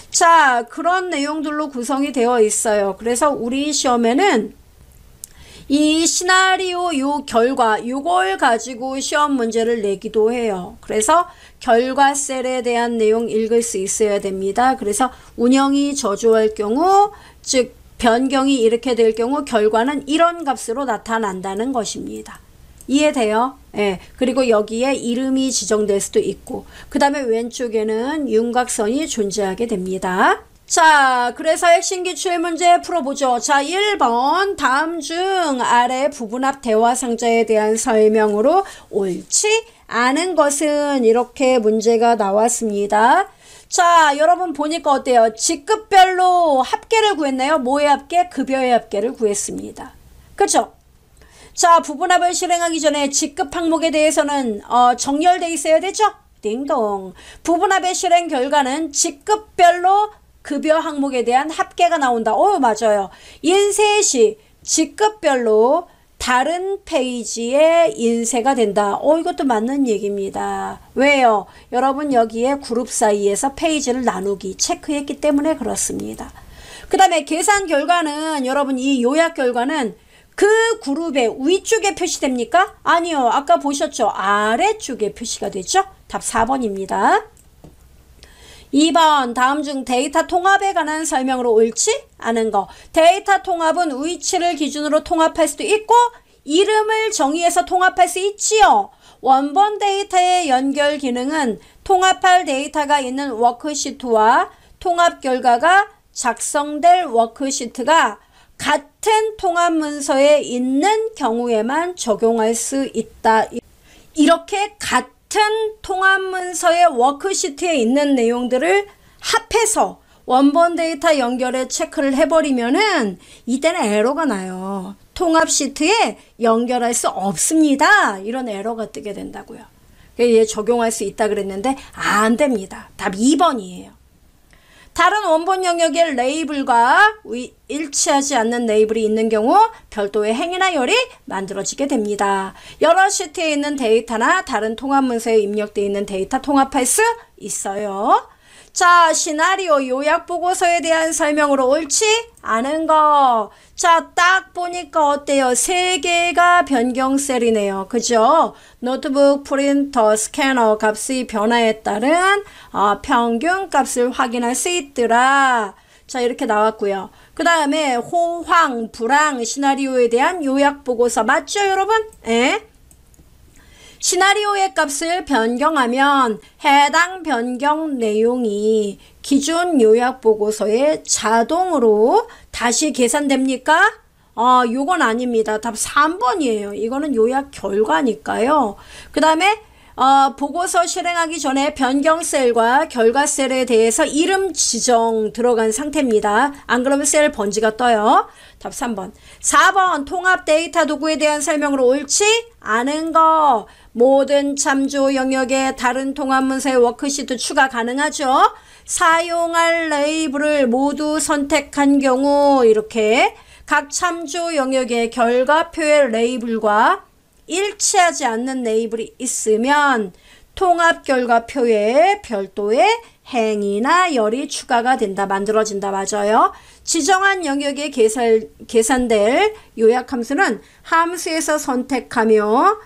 자, 그런 내용들로 구성이 되어 있어요. 그래서 우리 시험에는 이 시나리오 요 결과 요걸 가지고 시험 문제를 내기도 해요. 그래서 결과 셀에 대한 내용 읽을 수 있어야 됩니다. 그래서 운영이 저조할 경우, 즉 변경이 이렇게 될 경우 결과는 이런 값으로 나타난다는 것입니다. 이해돼요? 예. 그리고 여기에 이름이 지정될 수도 있고, 그 다음에 왼쪽에는 윤곽선이 존재하게 됩니다. 자, 그래서 핵심 기출 문제 풀어보죠. 자, 1번 다음 중 아래 부분합 대화상자에 대한 설명으로 옳지 않은 것은, 이렇게 문제가 나왔습니다. 자, 여러분 보니까 어때요? 직급별로 합계를 구했나요? 뭐의 합계? 급여의 합계를 구했습니다. 그쵸? 자, 부분합을 실행하기 전에 직급 항목에 대해서는 정렬돼 있어야 되죠? 띵동. 부분합의 실행 결과는 직급별로 급여 항목에 대한 합계가 나온다. 맞아요. 인쇄시 직급별로 다른 페이지에 인쇄가 된다. 이것도 맞는 얘기입니다. 왜요? 여러분 여기에 그룹 사이에서 페이지를 나누기 체크했기 때문에 그렇습니다. 그 다음에 계산 결과는, 여러분 이 요약 결과는 그 그룹의 위쪽에 표시됩니까? 아니요. 아까 보셨죠? 아래쪽에 표시가 되죠? 답 4번입니다. 2번 다음 중 데이터 통합에 관한 설명으로 옳지 않은 거. 데이터 통합은 위치를 기준으로 통합할 수도 있고 이름을 정의해서 통합할 수 있지요. 원본 데이터의 연결 기능은 통합할 데이터가 있는 워크시트와 통합 결과가 작성될 워크시트가 같은 통합 문서에 있는 경우에만 적용할 수 있다. 이렇게 같은 통합 문서의 워크시트에 있는 내용들을 합해서 원본 데이터 연결에 체크를 해버리면은 이때는 에러가 나요. 통합 시트에 연결할 수 없습니다. 이런 에러가 뜨게 된다고요. 얘 적용할 수 있다 그랬는데 안 됩니다. 답 2번이에요. 다른 원본 영역의 레이블과 일치하지 않는 레이블이 있는 경우 별도의 행위나 열이 만들어지게 됩니다. 여러 시트에 있는 데이터나 다른 통합 문서에 입력되어 있는 데이터 통합할 수 있어요. 자, 시나리오 요약 보고서에 대한 설명으로 옳지 않은 거. 자, 딱 보니까 어때요? 3개가 변경 셀이네요. 그죠? 노트북, 프린터, 스캐너 값의 변화에 따른 평균 값을 확인할 수 있더라. 자, 이렇게 나왔고요. 그 다음에 호황, 불황 시나리오에 대한 요약 보고서 맞죠, 여러분? 예? 시나리오의 값을 변경하면 해당 변경 내용이 기준 요약 보고서에 자동으로 다시 계산됩니까? 요건 아닙니다. 답 3번이에요. 이거는 요약 결과니까요. 그 다음에 보고서 실행하기 전에 변경 셀과 결과 셀에 대해서 이름 지정 들어간 상태입니다. 안 그러면 셀 번지가 떠요. 답 3번. 4번 통합 데이터 도구에 대한 설명으로 옳지 않은 거. 모든 참조 영역에 다른 통합 문서의 워크시트 추가 가능하죠. 사용할 레이블을 모두 선택한 경우 이렇게 각 참조 영역의 결과표의 레이블과 일치하지 않는 레이블이 있으면 통합 결과표에 별도의 행이나 열이 추가가 된다, 만들어진다. 맞아요. 지정한 영역에 계산될 요약함수는 함수에서 선택하며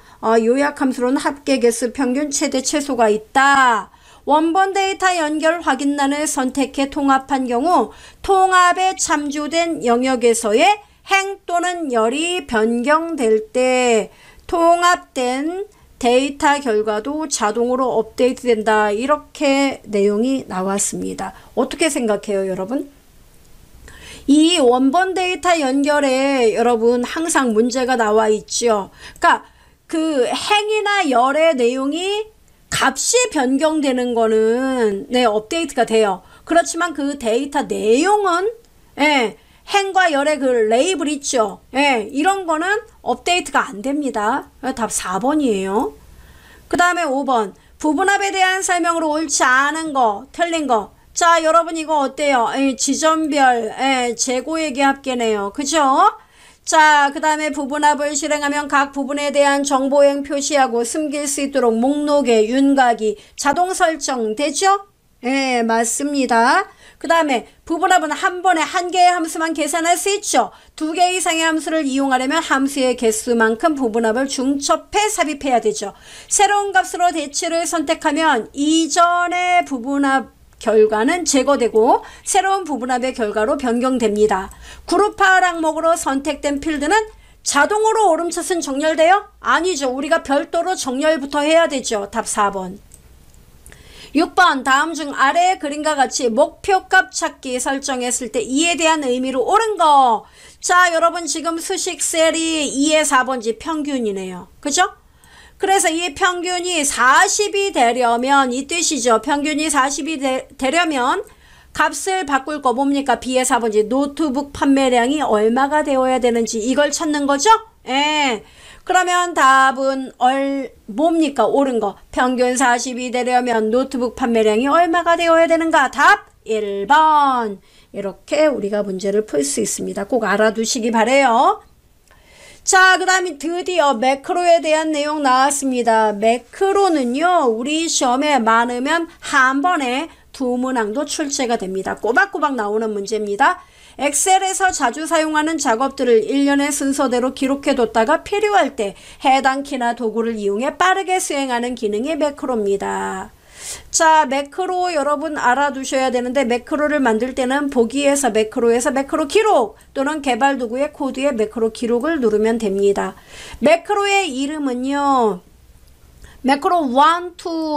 요약함수로는 합계 개수 평균 최대 최소가 있다. 원본 데이터 연결 확인란을 선택해 통합한 경우 통합에 참조된 영역에서의 행 또는 열이 변경될 때 통합된 데이터 결과도 자동으로 업데이트된다. 이렇게 내용이 나왔습니다. 어떻게 생각해요, 여러분? 이 원본 데이터 연결에 여러분 항상 문제가 나와 있죠. 그러니까 그 행이나 열의 내용이 값이 변경되는 거는 업데이트가 돼요. 그렇지만 그 데이터 내용은 행과 열의 그 레이블 있죠. 이런 거는 업데이트가 안 됩니다. 답 4번이에요. 그 다음에 5번. 부분합에 대한 설명으로 옳지 않은 거, 틀린 거. 자, 여러분 이거 어때요? 지점별 재고액의 합계네요. 그죠? 자, 그 다음에 부분합을 실행하면 각 부분에 대한 정보행 표시하고 숨길 수 있도록 목록에 윤곽이 자동 설정되죠? 예, 맞습니다. 그 다음에 부분합은 한 번에 한 개의 함수만 계산할 수 있죠. 2개 이상의 함수를 이용하려면 함수의 개수만큼 부분합을 중첩해 삽입해야 되죠. 새로운 값으로 대치를 선택하면 이전의 부분합 결과는 제거되고 새로운 부분합의 결과로 변경됩니다. 그룹화 항목으로 선택된 필드는 자동으로 오름차순 정렬돼요? 아니죠. 우리가 별도로 정렬부터 해야 되죠. 답 4번. 6번. 다음 중 아래의 그림과 같이 목표값 찾기 설정했을 때 2에 대한 의미로 옳은 거. 자, 여러분 지금 수식 셀이 2에 4번지 평균이네요. 그죠? 그래서 이 평균이 40이 되려면 이 뜻이죠. 평균이 40이 되려면 값을 바꿀 거 뭡니까? B의 4번지 노트북 판매량이 얼마가 되어야 되는지 이걸 찾는 거죠? 예. 그러면 답은 뭡니까? 옳은 거. 평균 40이 되려면 노트북 판매량이 얼마가 되어야 되는가? 답 1번. 이렇게 우리가 문제를 풀 수 있습니다. 꼭 알아두시기 바래요. 자, 그 다음에 드디어 매크로에 대한 내용 나왔습니다. 매크로는요, 우리 시험에 많으면 한 번에 2문항도 출제가 됩니다. 꼬박꼬박 나오는 문제입니다. 엑셀에서 자주 사용하는 작업들을 일련의 순서대로 기록해뒀다가 필요할 때 해당 키나 도구를 이용해 빠르게 수행하는 기능이 매크로입니다. 자, 매크로 여러분 알아두셔야 되는데 매크로를 만들 때는 보기에서 매크로에서 매크로 기록 또는 개발 도구의 코드에 매크로 기록을 누르면 됩니다. 매크로의 이름은요. 매크로 1,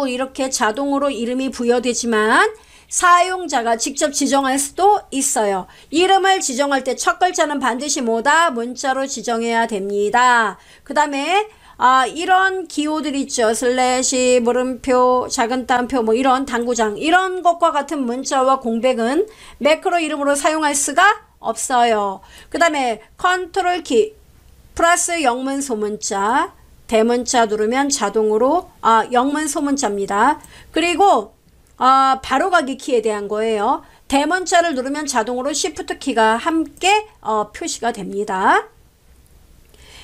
2 이렇게 자동으로 이름이 부여되지만 사용자가 직접 지정할 수도 있어요. 이름을 지정할 때 첫 글자는 반드시 뭐다? 문자로 지정해야 됩니다. 그 다음에 이런 기호들 있죠. 슬래시, 물음표, 작은 따옴표, 뭐 이런 당구장 이런 것과 같은 문자와 공백은 매크로 이름으로 사용할 수가 없어요. 그 다음에 컨트롤 키 플러스 영문 소문자 대문자 누르면 자동으로 영문 소문자입니다. 그리고 바로가기 키에 대한 거예요. 대문자를 누르면 자동으로 시프트 키가 함께 표시가 됩니다.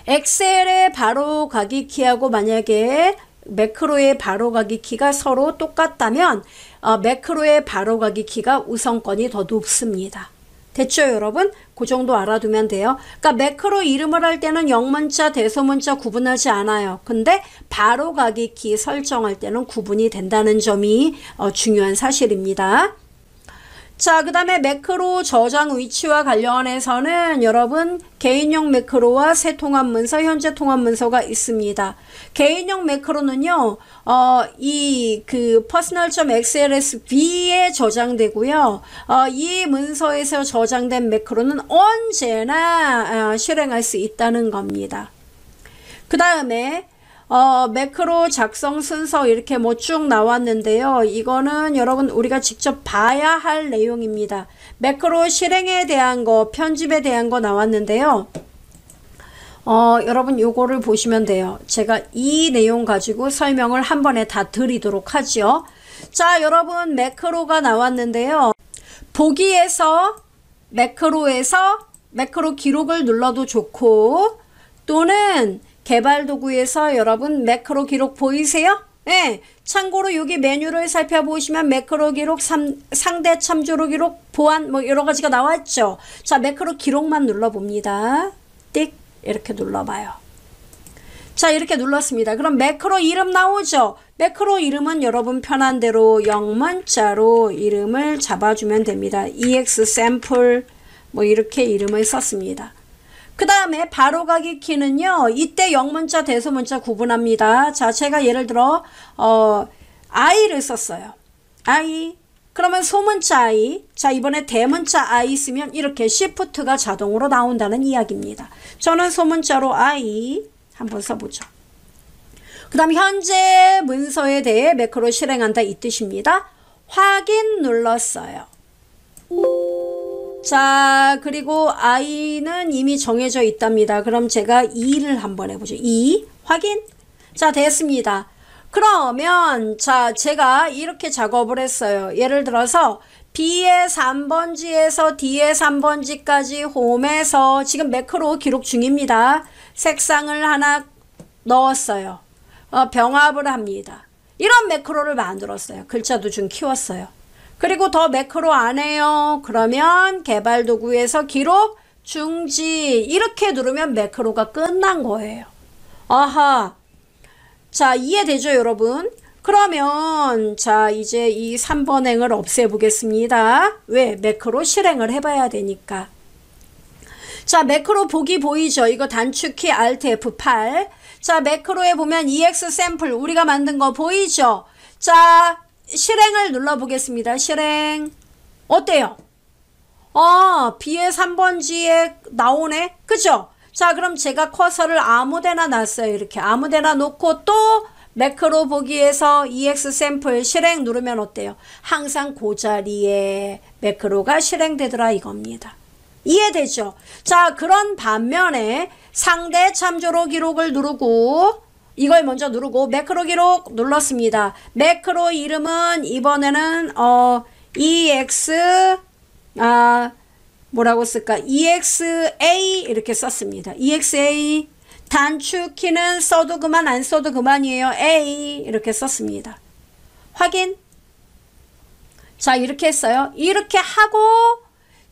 엑셀의 바로가기 키하고 만약에 매크로의 바로가기 키가 서로 똑같다면 매크로의 바로가기 키가 우선권이 더 높습니다. 됐죠, 여러분? 그 정도 알아두면 돼요. 그러니까 매크로 이름을 할 때는 영문자, 대소문자 구분하지 않아요. 근데 바로가기 키 설정할 때는 구분이 된다는 점이 중요한 사실입니다. 자, 그 다음에 매크로 저장 위치와 관련해서는 여러분 개인용 매크로와 새 통합 문서, 현재 통합 문서가 있습니다. 개인용 매크로는요, 이 personal.xlsv에 저장되고요. 이 문서에서 저장된 매크로는 언제나 실행할 수 있다는 겁니다. 그 다음에 매크로 작성 순서 이렇게 뭐 쭉 나왔는데요. 이거는 여러분 우리가 직접 봐야 할 내용입니다. 매크로 실행에 대한 거, 편집에 대한 거 나왔는데요. 여러분 요거를 보시면 돼요. 제가 이 내용 가지고 설명을 한 번에 다 드리도록 하죠. 자, 여러분 매크로가 나왔는데요. 보기에서 매크로에서 매크로 기록을 눌러도 좋고, 또는 개발 도구에서 여러분 매크로 기록 보이세요? 네. 참고로 여기 메뉴를 살펴보시면 매크로 기록, 상대 참조로 기록, 보안 뭐 여러 가지가 나왔죠. 자, 매크로 기록만 눌러봅니다. 띡 이렇게 눌러봐요. 자, 이렇게 눌렀습니다. 그럼 매크로 이름 나오죠. 매크로 이름은 여러분 편한 대로 영문자로 이름을 잡아주면 됩니다. example 뭐 이렇게 이름을 썼습니다. 그 다음에 바로가기 키는요, 이때 영문자, 대소문자 구분합니다. 자, 제가 예를 들어, I를 썼어요. I. 그러면 소문자 I. 자, 이번에 대문자 I 쓰면 이렇게 Shift가 자동으로 나온다는 이야기입니다. 저는 소문자로 I 한번 써보죠. 그 다음 현재 문서에 대해 매크로 실행한다 이 뜻입니다. 확인 눌렀어요. 자, 그리고 I는 이미 정해져 있답니다. 그럼 제가 2를 한번 해보죠. 2 확인. 자, 됐습니다. 그러면 자, 제가 이렇게 작업을 했어요. 예를 들어서 B의 3번지에서 D의 3번지까지 홈에서 지금 매크로 기록 중입니다. 색상을 하나 넣었어요. 병합을 합니다. 이런 매크로를 만들었어요. 글자도 좀 키웠어요. 그리고 더 매크로 안 해요. 그러면 개발 도구에서 기록 중지 이렇게 누르면 매크로가 끝난 거예요. 아하. 자, 이해되죠, 여러분? 그러면 자, 이제 이 3번 행을 없애보겠습니다. 왜? 매크로 실행을 해봐야 되니까. 자, 매크로 보기 보이죠? 이거 단축키 Alt F8. 자, 매크로에 보면 example 우리가 만든 거 보이죠? 자, 실행을 눌러보겠습니다. 실행. 어때요? B의 3번지에 나오네? 그죠? 자, 그럼 제가 커서를 아무데나 놨어요. 이렇게 아무데나 놓고 또 매크로 보기에서 example 실행 누르면 어때요? 항상 그 자리에 매크로가 실행되더라 이겁니다. 이해되죠? 자, 그런 반면에 상대 참조로 기록을 누르고 이걸 먼저 누르고 매크로 기록 눌렀습니다. 매크로 이름은 이번에는 뭐라고 쓸까? EXA 이렇게 썼습니다. EXA 단축키는 써도 그만 안 써도 그만이에요. A 이렇게 썼습니다. 확인. 자, 이렇게 했어요. 이렇게 하고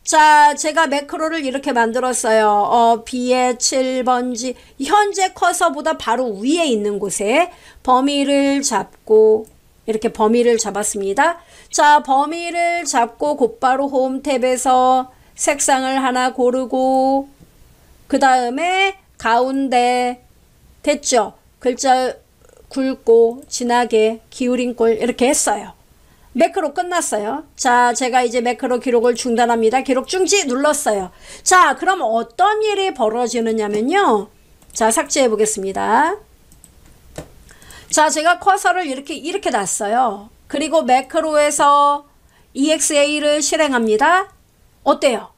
자, 제가 매크로를 이렇게 만들었어요. B의 7번지 현재 커서보다 바로 위에 있는 곳에 범위를 잡고 이렇게 범위를 잡았습니다. 자, 범위를 잡고 곧바로 홈 탭에서 색상을 하나 고르고 그 다음에 가운데 됐죠? 글자 굵고 진하게 기울인 꼴 이렇게 했어요. 매크로 끝났어요. 자, 제가 이제 매크로 기록을 중단합니다. 기록 중지 눌렀어요. 자, 그럼 어떤 일이 벌어지느냐면요. 자, 삭제해 보겠습니다. 자, 제가 커서를 이렇게 놨어요. 그리고 매크로에서 EXA를 실행합니다. 어때요?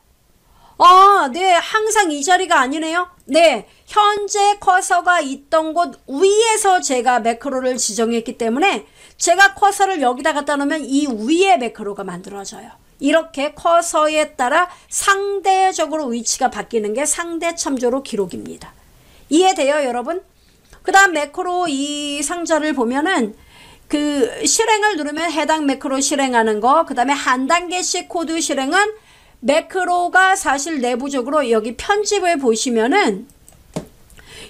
네, 항상 이 자리가 아니네요. 네, 현재 커서가 있던 곳 위에서 제가 매크로를 지정했기 때문에 제가 커서를 여기다 갖다 놓으면 이 위에 매크로가 만들어져요. 이렇게 커서에 따라 상대적으로 위치가 바뀌는 게 상대 참조로 기록입니다. 이해돼요, 여러분? 그 다음 매크로 이 상자를 보면은 그 실행을 누르면 해당 매크로 실행하는 거, 그 다음에 한 단계씩 코드 실행은 매크로가 사실 내부적으로 여기 편집을 보시면은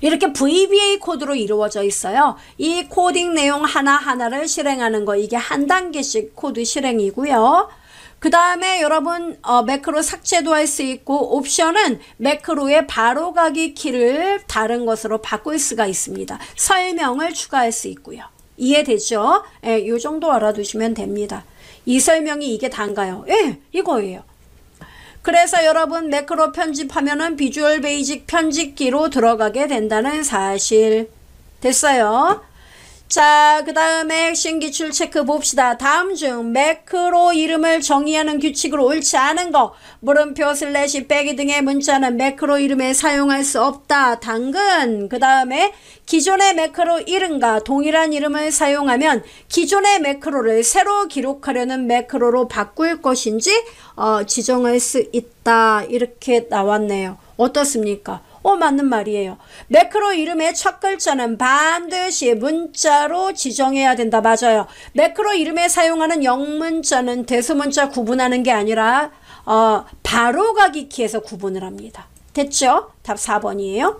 이렇게 VBA 코드로 이루어져 있어요. 이 코딩 내용 하나하나를 실행하는 거, 이게 한 단계씩 코드 실행이고요. 그 다음에 여러분 매크로 삭제도 할 수 있고, 옵션은 매크로의 바로가기 키를 다른 것으로 바꿀 수가 있습니다. 설명을 추가할 수 있고요. 이해되죠? 예, 요 정도 알아두시면 됩니다. 이 설명이 이게 단가요? 예, 이거예요. 그래서 여러분 매크로 편집하면은 비주얼 베이직 편집기로 들어가게 된다는 사실. 됐어요? 자, 그 다음에 핵심 기출 체크 봅시다. 다음 중 매크로 이름을 정의하는 규칙으로 옳지 않은 거, 물음표 슬래시 빼기 등의 문자는 매크로 이름에 사용할 수 없다. 당근. 그 다음에 기존의 매크로 이름과 동일한 이름을 사용하면 기존의 매크로를 새로 기록하려는 매크로로 바꿀 것인지 지정할 수 있다. 이렇게 나왔네요. 어떻습니까? 맞는 말이에요. 매크로 이름의 첫 글자는 반드시 문자로 지정해야 된다. 맞아요. 매크로 이름에 사용하는 영문자는 대소문자 구분하는 게 아니라 바로가기 키에서 구분을 합니다. 됐죠? 답 4번이에요.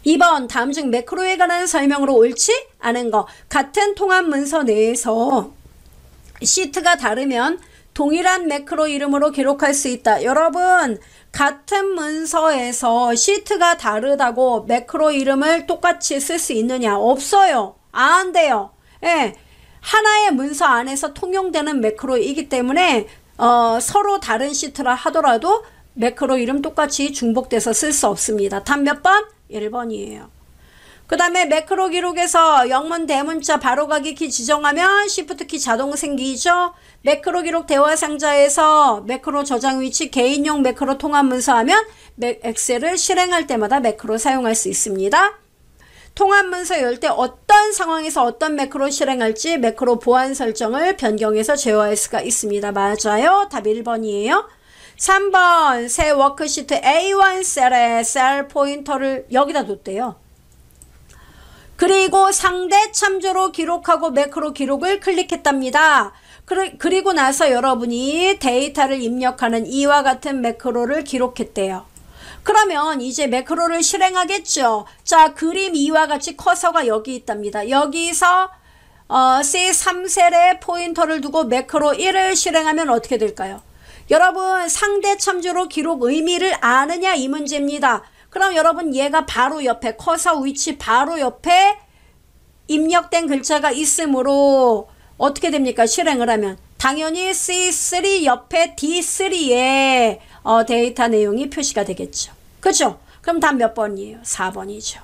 2번 다음 중 매크로에 관한 설명으로 옳지 않은 거. 같은 통합 문서 내에서 시트가 다르면 동일한 매크로 이름으로 기록할 수 있다. 여러분 같은 문서에서 시트가 다르다고 매크로 이름을 똑같이 쓸 수 있느냐? 없어요. 안 돼요. 예, 하나의 문서 안에서 통용되는 매크로이기 때문에 서로 다른 시트라 하더라도 매크로 이름 똑같이 중복돼서 쓸 수 없습니다. 답 몇 번? 1번이에요. 그 다음에 매크로 기록에서 영문 대문자 바로가기 키 지정하면 시프트 키 자동 생기죠. 매크로 기록 대화 상자에서 매크로 저장 위치 개인용 매크로 통합 문서 하면 엑셀을 실행할 때마다 매크로 사용할 수 있습니다. 통합 문서 열 때 어떤 상황에서 어떤 매크로 실행할지 매크로 보안 설정을 변경해서 제어할 수가 있습니다. 맞아요. 답 1번이에요. 3번 새 워크시트 A1 셀에 셀 포인터를 여기다 뒀대요. 그리고 상대 참조로 기록하고 매크로 기록을 클릭했답니다. 그리고 나서 여러분이 데이터를 입력하는 이와 같은 매크로를 기록했대요. 그러면 이제 매크로를 실행하겠죠. 자, 그림 2와 같이 커서가 여기 있답니다. 여기서 C3셀에 포인터를 두고 매크로 1을 실행하면 어떻게 될까요? 여러분 상대 참조로 기록 의미를 아느냐 이 문제입니다. 그럼 여러분 얘가 바로 옆에 커서 위치 바로 옆에 입력된 글자가 있으므로 어떻게 됩니까? 실행을 하면 당연히 C3 옆에 D3에 데이터 내용이 표시가 되겠죠. 그죠? 그럼 답 몇 번이에요? 4번이죠.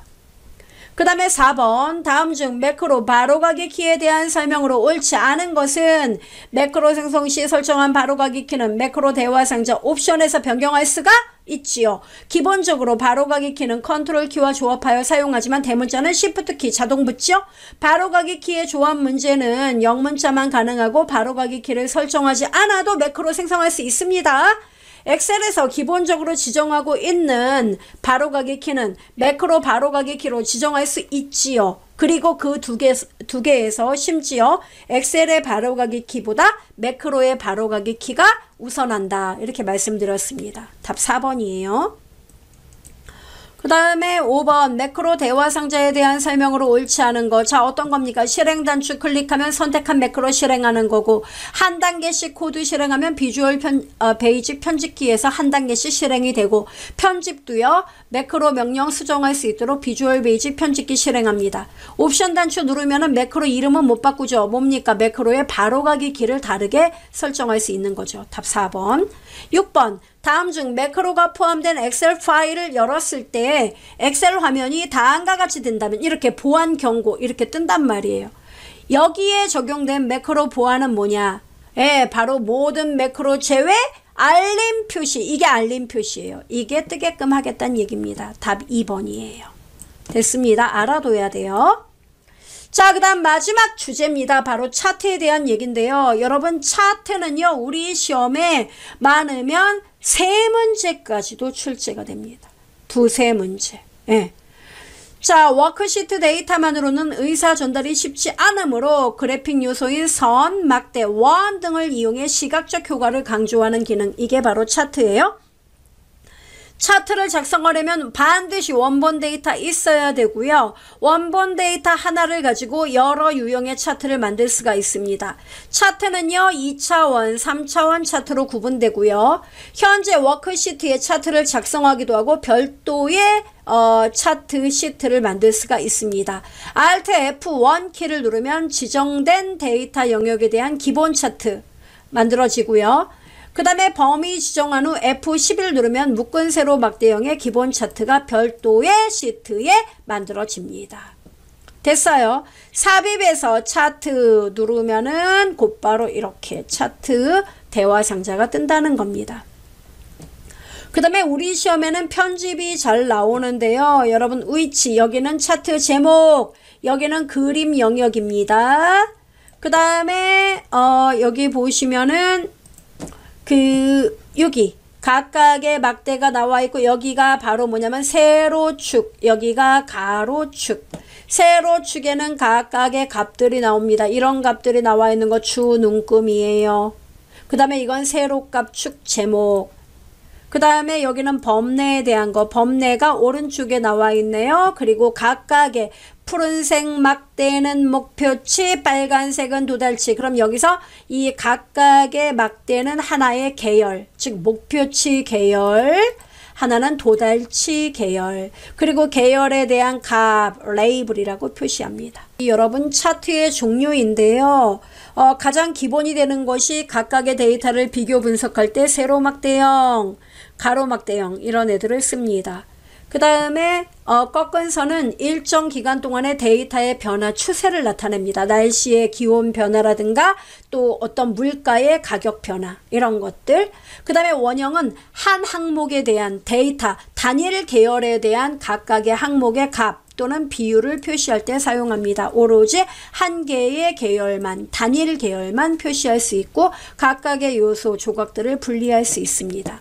그 다음에 4번 다음 중 매크로 바로가기 키에 대한 설명으로 옳지 않은 것은 매크로 생성 시 설정한 바로가기 키는 매크로 대화 상자 옵션에서 변경할 수가 있지요. 기본적으로 바로가기 키는 컨트롤 키와 조합하여 사용하지만 대문자는 시프트 키 자동 붙죠. 바로가기 키의 조합 문제는 영문자만 가능하고 바로가기 키를 설정하지 않아도 매크로 생성할 수 있습니다. 엑셀에서 기본적으로 지정하고 있는 바로가기 키는 매크로 바로가기 키로 지정할 수 있지요. 그리고 그 두 개에서 심지어 엑셀의 바로가기 키보다 매크로의 바로가기 키가 우선한다. 이렇게 말씀드렸습니다. 답 4번이에요. 그 다음에 5번 매크로 대화 상자에 대한 설명으로 옳지 않은 거. 자, 어떤 겁니까? 실행 단추 클릭하면 선택한 매크로 실행하는 거고, 한 단계씩 코드 실행하면 비주얼 베이직 편집기에서 한 단계씩 실행이 되고, 편집도요 매크로 명령 수정할 수 있도록 비주얼 베이직 편집기 실행합니다. 옵션 단추 누르면은 매크로 이름은 못 바꾸죠. 뭡니까? 매크로의 바로가기 키를 다르게 설정할 수 있는 거죠. 답 4번. 6번 다음 중 매크로가 포함된 엑셀 파일을 열었을 때 엑셀 화면이 다음과 같이 된다면 이렇게 보안 경고 이렇게 뜬단 말이에요. 여기에 적용된 매크로 보안은 뭐냐? 바로 모든 매크로 제외 알림 표시. 이게 알림 표시예요. 이게 뜨게끔 하겠다는 얘기입니다. 답 2번이에요. 됐습니다. 알아둬야 돼요. 자, 그 다음 마지막 주제입니다. 바로 차트에 대한 얘기인데요. 여러분 차트는요 우리 시험에 많으면 3문제까지도 출제가 됩니다. 2-3문제. 자, 자, 워크시트 데이터만으로는 의사 전달이 쉽지 않으므로 그래픽 요소인 선, 막대, 원 등을 이용해 시각적 효과를 강조하는 기능, 이게 바로 차트예요. 차트를 작성하려면 반드시 원본 데이터 있어야 되고요. 원본 데이터 하나를 가지고 여러 유형의 차트를 만들 수가 있습니다. 차트는요, 2차원, 3차원 차트로 구분되고요. 현재 워크시트의 차트를 작성하기도 하고 별도의 차트 시트를 만들 수가 있습니다. Alt F1 키를 누르면 지정된 데이터 영역에 대한 기본 차트 만들어지고요. 그 다음에 범위 지정한 후 F11 누르면 묶은 세로 막대형의 기본 차트가 별도의 시트에 만들어집니다. 됐어요. 삽입해서 차트 누르면은 곧바로 이렇게 차트 대화 상자가 뜬다는 겁니다. 그 다음에 우리 시험에는 편집이 잘 나오는데요. 여러분 위치, 여기는 차트 제목, 여기는 그림 영역입니다. 그 다음에 여기 보시면은 여기 각각의 막대가 나와 있고, 여기가 바로 뭐냐면 세로축, 여기가 가로축. 세로축에는 각각의 값들이 나옵니다. 이런 값들이 나와 있는 거 주눈금이에요. 그 다음에 이건 세로값 축 제목. 그 다음에 여기는 범례에 대한 거, 범례가 오른쪽에 나와 있네요. 그리고 각각의 푸른색 막대는 목표치, 빨간색은 도달치. 그럼 여기서 이 각각의 막대는 하나의 계열, 즉 목표치 계열, 하나는 도달치 계열, 그리고 계열에 대한 값, 레이블이라고 표시합니다. 여러분 차트의 종류인데요. 가장 기본이 되는 것이 각각의 데이터를 비교 분석할 때 세로 막대형, 가로 막대형 이런 애들을 씁니다. 그 다음에 꺾은 선은 일정 기간 동안의 데이터의 변화 추세를 나타냅니다. 날씨의 기온 변화라든가 또 어떤 물가의 가격 변화 이런 것들. 그 다음에 원형은 한 항목에 대한 데이터 단일 계열에 대한 각각의 항목의 값 또는 비율을 표시할 때 사용합니다. 오로지 한 개의 계열만, 단일 계열만 표시할 수 있고 각각의 요소 조각들을 분리할 수 있습니다.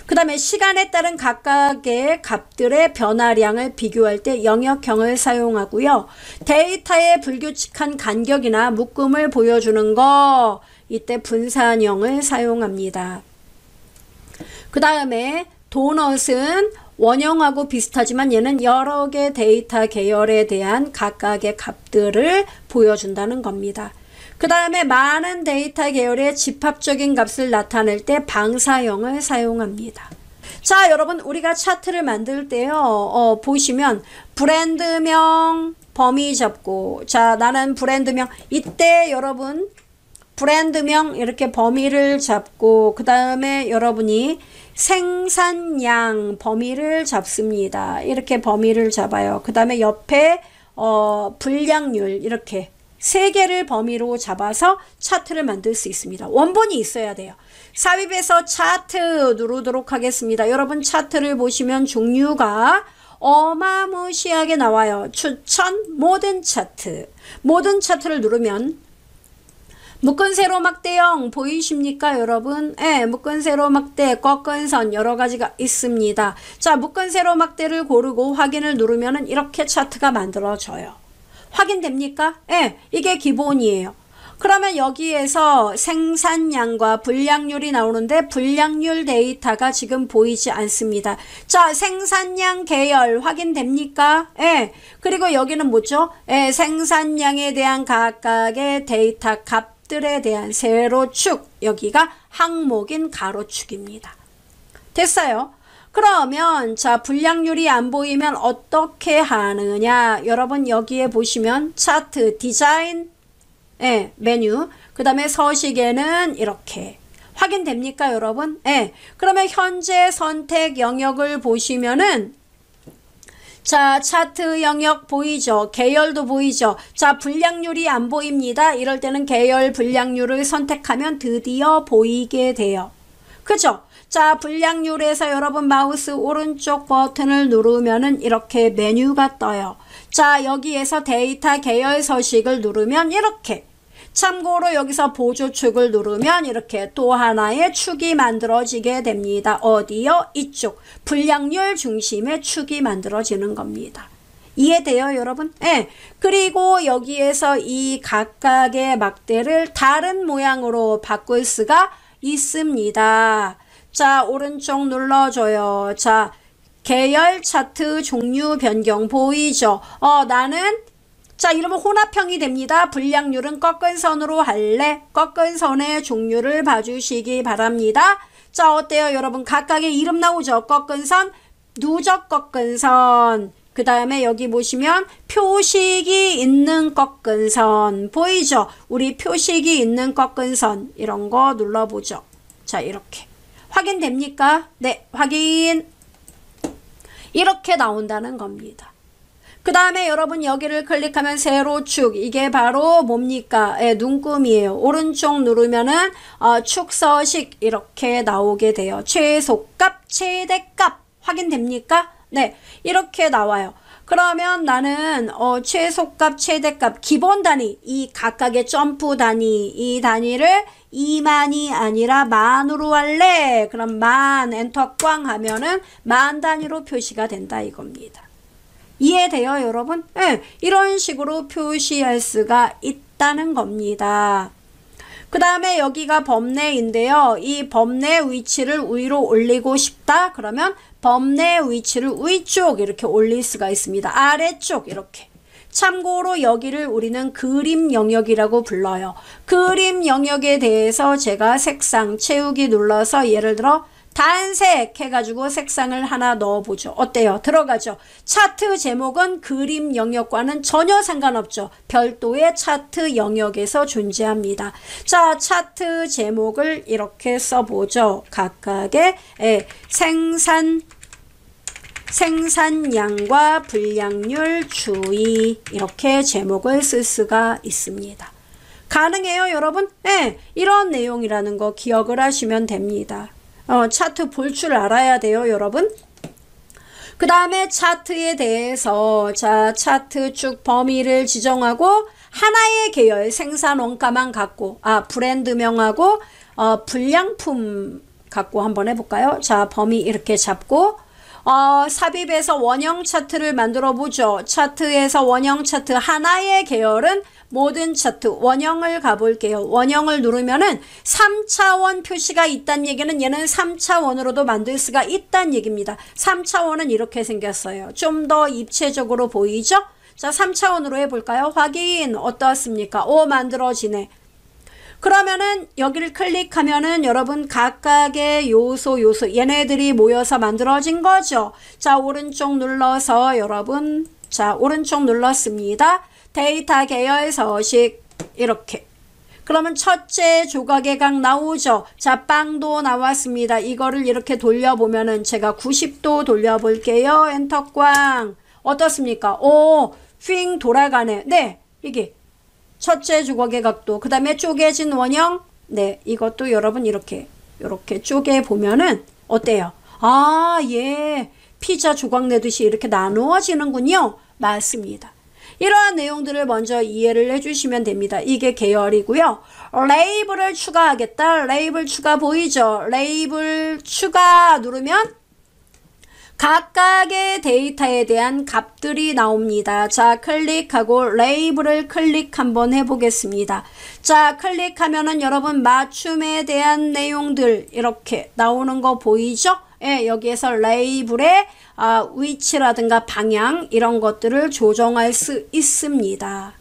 그 다음에 시간에 따른 각각의 값들의 변화량을 비교할 때 영역형을 사용하고요. 데이터의 불규칙한 간격이나 묶음을 보여주는 거, 이때 분산형을 사용합니다. 그 다음에 도넛은 원형하고 비슷하지만 얘는 여러 개 데이터 계열에 대한 각각의 값들을 보여준다는 겁니다. 그 다음에 많은 데이터 계열의 집합적인 값을 나타낼 때 방사형을 사용합니다. 자, 여러분 우리가 차트를 만들 때요. 보시면 브랜드명 범위 잡고, 자 나는 브랜드명, 이때 여러분 브랜드명 이렇게 범위를 잡고 그 다음에 여러분이 생산량 범위를 잡습니다. 이렇게 범위를 잡아요. 그 다음에 옆에 분량률 이렇게 세 개를 범위로 잡아서 차트를 만들 수 있습니다. 원본이 있어야 돼요. 삽입해서 차트 누르도록 하겠습니다. 여러분 차트를 보시면 종류가 어마무시하게 나와요. 추천 모든 차트. 모든 차트를 누르면 묶은 세로 막대형 보이십니까 여러분? 예, 묶은 세로 막대, 꺾은 선 여러 가지가 있습니다. 자, 묶은 세로 막대를 고르고 확인을 누르면은 이렇게 차트가 만들어져요. 확인됩니까? 예, 이게 기본이에요. 그러면 여기에서 생산량과 분량률이 나오는데 분량률 데이터가 지금 보이지 않습니다. 자, 생산량 계열 확인됩니까? 예. 그리고 여기는 뭐죠? 예, 생산량에 대한 각각의 데이터 값들에 대한 세로축, 여기가 항목인 가로축입니다. 됐어요? 그러면 자, 분량률이 안 보이면 어떻게 하느냐? 여러분 여기에 보시면 차트 디자인, 예, 메뉴, 그 다음에 서식에는 이렇게 확인됩니까 여러분? 예. 그러면 현재 선택 영역을 보시면은 자, 차트 영역 보이죠? 계열도 보이죠? 자, 분량률이 안 보입니다. 이럴 때는 계열 분량률을 선택하면 드디어 보이게 돼요. 그죠? 자, 분량률에서 여러분 마우스 오른쪽 버튼을 누르면은 이렇게 메뉴가 떠요. 자, 여기에서 데이터 계열 서식을 누르면 이렇게, 참고로 여기서 보조축을 누르면 이렇게 또 하나의 축이 만들어지게 됩니다. 어디요? 이쪽 분량률 중심의 축이 만들어지는 겁니다. 이해돼요, 여러분? 예. 그리고 여기에서 이 각각의 막대를 다른 모양으로 바꿀 수가 있습니다. 자, 오른쪽 눌러줘요. 자, 계열 차트 종류 변경 보이죠? 나는 자, 이러면 혼합형이 됩니다. 분량률은 꺾은 선으로 할래? 꺾은 선의 종류를 봐주시기 바랍니다. 자, 어때요, 여러분? 각각의 이름 나오죠? 꺾은 선, 누적 꺾은 선. 그 다음에 여기 보시면 표식이 있는 꺾은 선. 보이죠? 우리 표식이 있는 꺾은 선. 이런 거 눌러보죠. 자, 이렇게. 확인됩니까? 네, 확인. 이렇게 나온다는 겁니다. 그 다음에 여러분 여기를 클릭하면 세로축, 이게 바로 뭡니까? 눈금이에요. 오른쪽 누르면은 축서식 이렇게 나오게 돼요. 최소값, 최대값 확인됩니까? 네, 이렇게 나와요. 그러면 나는 최소값, 최대값, 기본 단위, 이 각각의 점프 단위, 이 단위를 2만이 아니라 만으로 할래. 그럼 만 엔터 꽝 하면은 만 단위로 표시가 된다 이겁니다. 이해돼요, 여러분? 네, 이런 식으로 표시할 수가 있다는 겁니다. 그 다음에 여기가 범내인데요. 이 범내 위치를 위로 올리고 싶다. 그러면 범내 위치를 위쪽 이렇게 올릴 수가 있습니다. 아래쪽 이렇게. 참고로 여기를 우리는 그림 영역이라고 불러요. 그림 영역에 대해서 제가 색상 채우기 눌러서 예를 들어 단색 해가지고 색상을 하나 넣어보죠. 어때요? 들어가죠? 차트 제목은 그림 영역과는 전혀 상관없죠. 별도의 차트 영역에서 존재합니다. 자, 차트 제목을 이렇게 써보죠. 각각의 생산량과 분량률 주의 이렇게 제목을 쓸 수가 있습니다. 가능해요, 여러분? 네, 이런 내용이라는 거 기억을 하시면 됩니다. 차트 볼 줄 알아야 돼요, 여러분. 그 다음에 차트에 대해서 자, 차트 쭉 범위를 지정하고 하나의 계열 생산 원가만 갖고 브랜드명하고 불량품 갖고 한번 해볼까요? 자, 범위 이렇게 잡고 삽입해서 원형 차트를 만들어 보죠. 차트에서 원형 차트 하나의 계열은 모든 차트 원형을 가볼게요. 원형을 누르면은 3차원 표시가 있다는 얘기는 얘는 3차원으로도 만들 수가 있다는 얘기입니다. 3차원은 이렇게 생겼어요. 좀 더 입체적으로 보이죠? 자, 3차원으로 해볼까요? 확인. 어떻습니까? 만들어지네. 그러면은 여기를 클릭하면은 여러분 각각의 요소 얘네들이 모여서 만들어진 거죠. 자, 오른쪽 눌러서 여러분 자, 오른쪽 눌렀습니다. 데이터 계열 서식 이렇게. 그러면 첫째 조각의 각 나오죠. 자, 빵도 나왔습니다. 이거를 이렇게 돌려보면은 제가 90도 돌려볼게요. 엔터 꽝. 어떻습니까? 휙 돌아가네. 네, 이게 첫째 조각의 각도. 그 다음에 쪼개진 원형. 네, 이것도 여러분 이렇게 쪼개 보면은 어때요? 예, 피자 조각 내듯이 이렇게 나누어지는군요. 맞습니다. 이러한 내용들을 먼저 이해를 해주시면 됩니다. 이게 계열이고요. 레이블을 추가하겠다. 레이블 추가 보이죠? 레이블 추가 누르면 각각의 데이터에 대한 값들이 나옵니다. 자, 클릭하고 레이블을 클릭 한번 해보겠습니다. 자, 클릭하면은 여러분 맞춤에 대한 내용들 이렇게 나오는 거 보이죠? 예, 여기에서 레이블의 위치라든가 방향 이런 것들을 조정할 수 있습니다.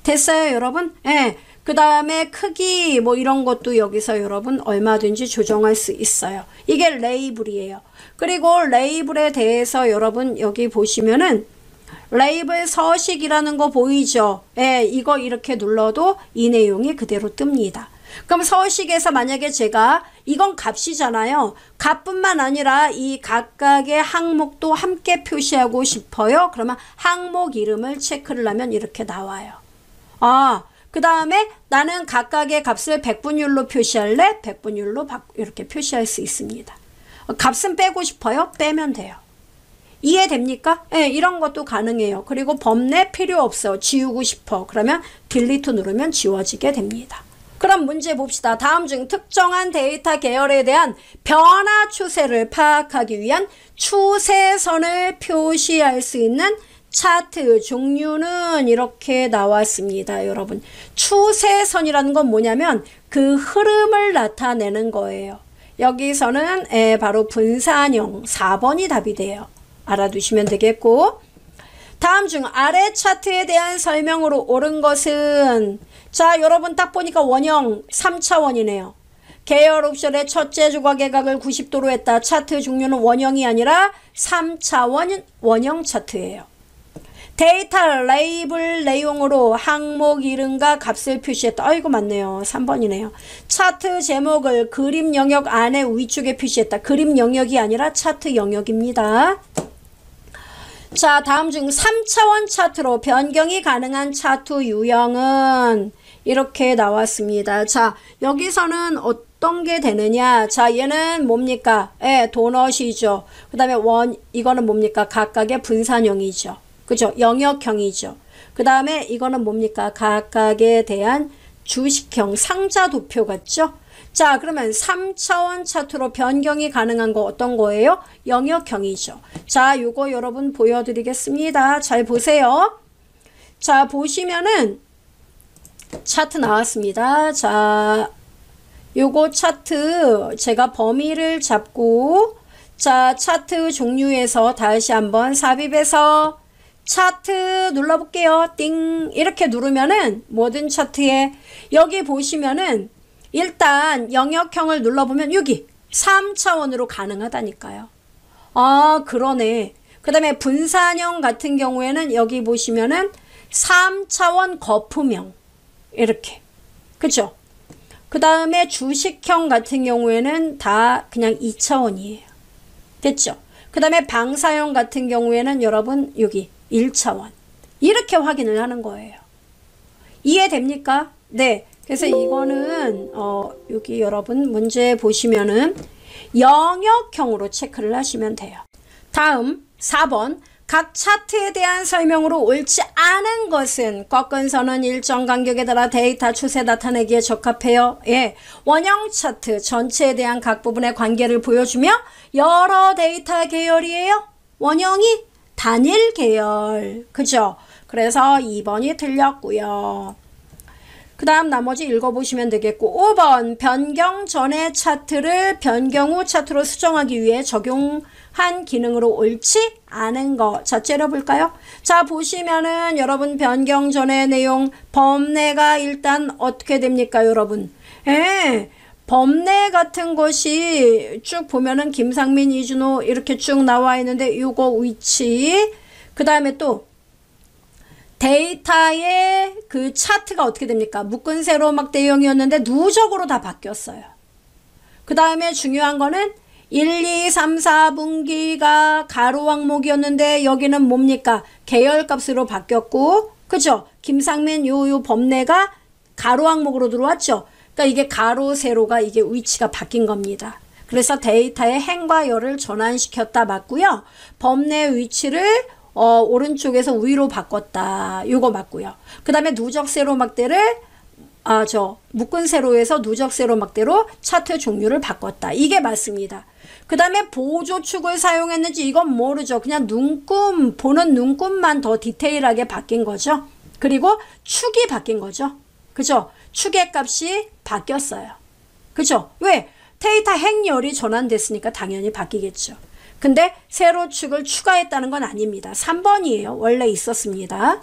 됐어요, 여러분? 예. 그 다음에 크기 뭐 이런 것도 여기서 여러분 얼마든지 조정할 수 있어요. 이게 레이블이에요. 그리고 레이블에 대해서 여러분 여기 보시면은 레이블 서식이라는 거 보이죠? 예, 이거 이렇게 눌러도 이 내용이 그대로 뜹니다. 그럼 서식에서 만약에 제가 이건 값이잖아요. 값뿐만 아니라 이 각각의 항목도 함께 표시하고 싶어요. 그러면 항목 이름을 체크를 하면 이렇게 나와요. 그 다음에 나는 각각의 값을 백분율로 표시할래? 백분율로 이렇게 표시할 수 있습니다. 값은 빼고 싶어요? 빼면 돼요. 이해됩니까? 네, 이런 것도 가능해요. 그리고 범내 필요 없어. 지우고 싶어. 그러면 딜리트 누르면 지워지게 됩니다. 그럼 문제 봅시다. 다음 중 특정한 데이터 계열에 대한 변화 추세를 파악하기 위한 추세선을 표시할 수 있는 차트 종류는 이렇게 나왔습니다. 여러분, 추세선이라는 건 뭐냐면 그 흐름을 나타내는 거예요. 여기서는 바로 분산형 4번이 답이 돼요. 알아두시면 되겠고, 다음 중 아래 차트에 대한 설명으로 옳은 것은, 자, 여러분 딱 보니까 원형 3차원이네요. 계열 옵션의 첫째 주가 개각을 90도로 했다. 차트 종류는 원형이 아니라 3차원 원형 차트예요. 데이터 레이블 내용으로 항목 이름과 값을 표시했다. 아이고 맞네요. 3번이네요. 차트 제목을 그림 영역 안에 위쪽에 표시했다. 그림 영역이 아니라 차트 영역입니다. 자, 다음 중 3차원 차트로 변경이 가능한 차트 유형은 이렇게 나왔습니다. 자, 여기서는 어떤 게 되느냐? 자, 얘는 뭡니까? 도넛이죠. 그 다음에 이거는 뭡니까? 각각의 분산형이죠. 그죠? 영역형이죠. 그 다음에 이거는 뭡니까? 각각에 대한 주식형 상자 도표 같죠? 자, 그러면 3차원 차트로 변경이 가능한 거 어떤 거예요? 영역형이죠. 자, 요거 여러분 보여드리겠습니다. 잘 보세요. 자, 보시면은 차트 나왔습니다. 자, 요거 차트 제가 범위를 잡고, 자, 차트 종류에서 다시 한번 삽입해서 차트 눌러볼게요. 띵. 이렇게 누르면은 모든 차트에 여기 보시면은 일단 영역형을 눌러보면 여기 3차원으로 가능하다니까요. 아, 그러네. 그 다음에 분산형 같은 경우에는 여기 보시면은 3차원 거품형. 이렇게. 그죠? 그 다음에 주식형 같은 경우에는 다 그냥 2차원이에요. 됐죠? 그 다음에 방사형 같은 경우에는 여러분 여기 1차원. 이렇게 확인을 하는 거예요. 이해됩니까? 네. 그래서 이거는 여기 여러분 문제 보시면은 영역형으로 체크를 하시면 돼요. 다음 4번. 각 차트에 대한 설명으로 옳지 않은 것은 꺾은 선은 일정 간격에 따라 데이터 추세 나타내기에 적합해요. 예, 원형 차트 전체에 대한 각 부분의 관계를 보여주며 여러 데이터 계열이에요. 원형이 단일 계열. 그죠? 그래서 2번이 틀렸고요. 그 다음 나머지 읽어보시면 되겠고, 5번 변경 전의 차트를 변경 후 차트로 수정하기 위해 적용한 기능으로 옳지 않은 거. 자, 째려볼까요? 자, 보시면은 여러분 변경 전의 내용 범례가 일단 어떻게 됩니까, 여러분? 범례 같은 것이 쭉 보면은 김상민, 이준호 이렇게 쭉 나와 있는데 요거 위치, 그 다음에 또 데이터의 그 차트가 어떻게 됩니까? 묶은 세로막 대형이었는데 누적으로 다 바뀌었어요. 그 다음에 중요한 거는 1, 2, 3, 4분기가 가로 항목이었는데 여기는 뭡니까? 계열값으로 바뀌었고, 그죠? 김상민 요 범례가 가로 항목으로 들어왔죠? 그러니까 이게 가로 세로가 이게 위치가 바뀐 겁니다. 그래서 데이터의 행과 열을 전환시켰다 맞고요. 범례 위치를 오른쪽에서 위로 바꿨다. 요거 맞고요. 그 다음에 누적 세로막대를 묶은 세로에서 누적 세로막대로 차트 종류를 바꿨다. 이게 맞습니다. 그 다음에 보조축을 사용했는지 이건 모르죠. 그냥 보는 눈금만 더 디테일하게 바뀐 거죠. 그리고 축이 바뀐 거죠. 그죠? 축의 값이 바뀌었어요. 그죠? 왜? 데이터 행열이 전환됐으니까 당연히 바뀌겠죠. 근데 세로축을 추가했다는 건 아닙니다. 3번이에요. 원래 있었습니다.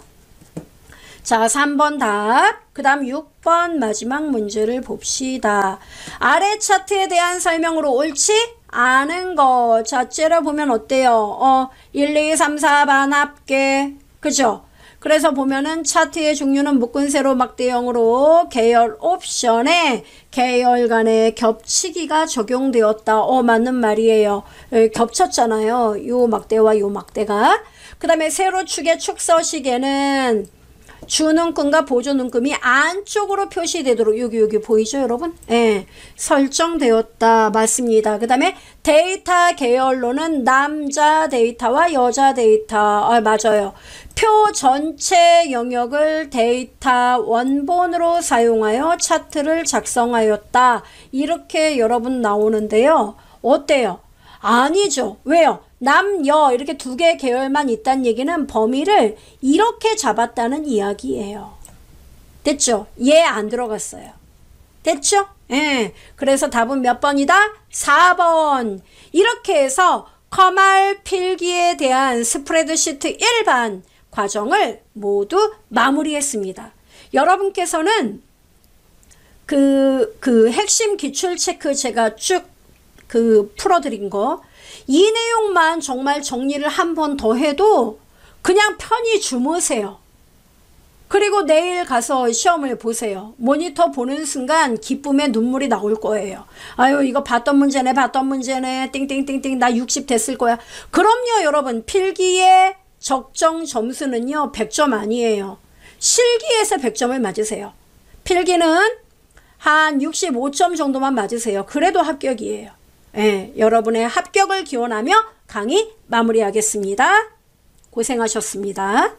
자, 3번 답. 그 다음 6번 마지막 문제를 봅시다. 아래 차트에 대한 설명으로 옳지 않은 거. 자, 째려보면 어때요? 1, 2, 3, 4 반합계. 그죠? 그래서 보면은 차트의 종류는 묶은 세로 막대형으로 계열 옵션에 계열 간의 겹치기가 적용되었다. 맞는 말이에요. 겹쳤잖아요. 요 막대와 요 막대가. 그 다음에 세로축의 축서식에는 주눈금과 보조눈금이 안쪽으로 표시되도록 여기 보이죠 여러분? 예, 설정되었다. 맞습니다. 그 다음에 데이터 계열로는 남자 데이터와 여자 데이터. 맞아요. 표 전체 영역을 데이터 원본으로 사용하여 차트를 작성하였다. 이렇게 여러분 나오는데요. 어때요? 아니죠. 왜요? 남, 여 이렇게 두 개 계열만 있다는 얘기는 범위를 이렇게 잡았다는 이야기예요. 됐죠? 예, 안 들어갔어요. 됐죠? 예. 그래서 답은 몇 번이다? 4번. 이렇게 해서 커말 필기에 대한 스프레드시트 일반 과정을 모두 마무리했습니다. 여러분께서는 그 핵심 기출 체크 제가 쭉 풀어드린 거, 이 내용만 정말 정리를 한 번 더 해도 그냥 편히 주무세요. 그리고 내일 가서 시험을 보세요. 모니터 보는 순간 기쁨의 눈물이 나올 거예요. 아유, 이거 봤던 문제네, 띵띵띵띵, 나 60 됐을 거야. 그럼요, 여러분. 필기의 적정 점수는요, 100점 아니에요. 실기에서 100점을 맞으세요. 필기는 한 65점 정도만 맞으세요. 그래도 합격이에요. 예, 여러분의 합격을 기원하며 강의 마무리하겠습니다. 고생하셨습니다.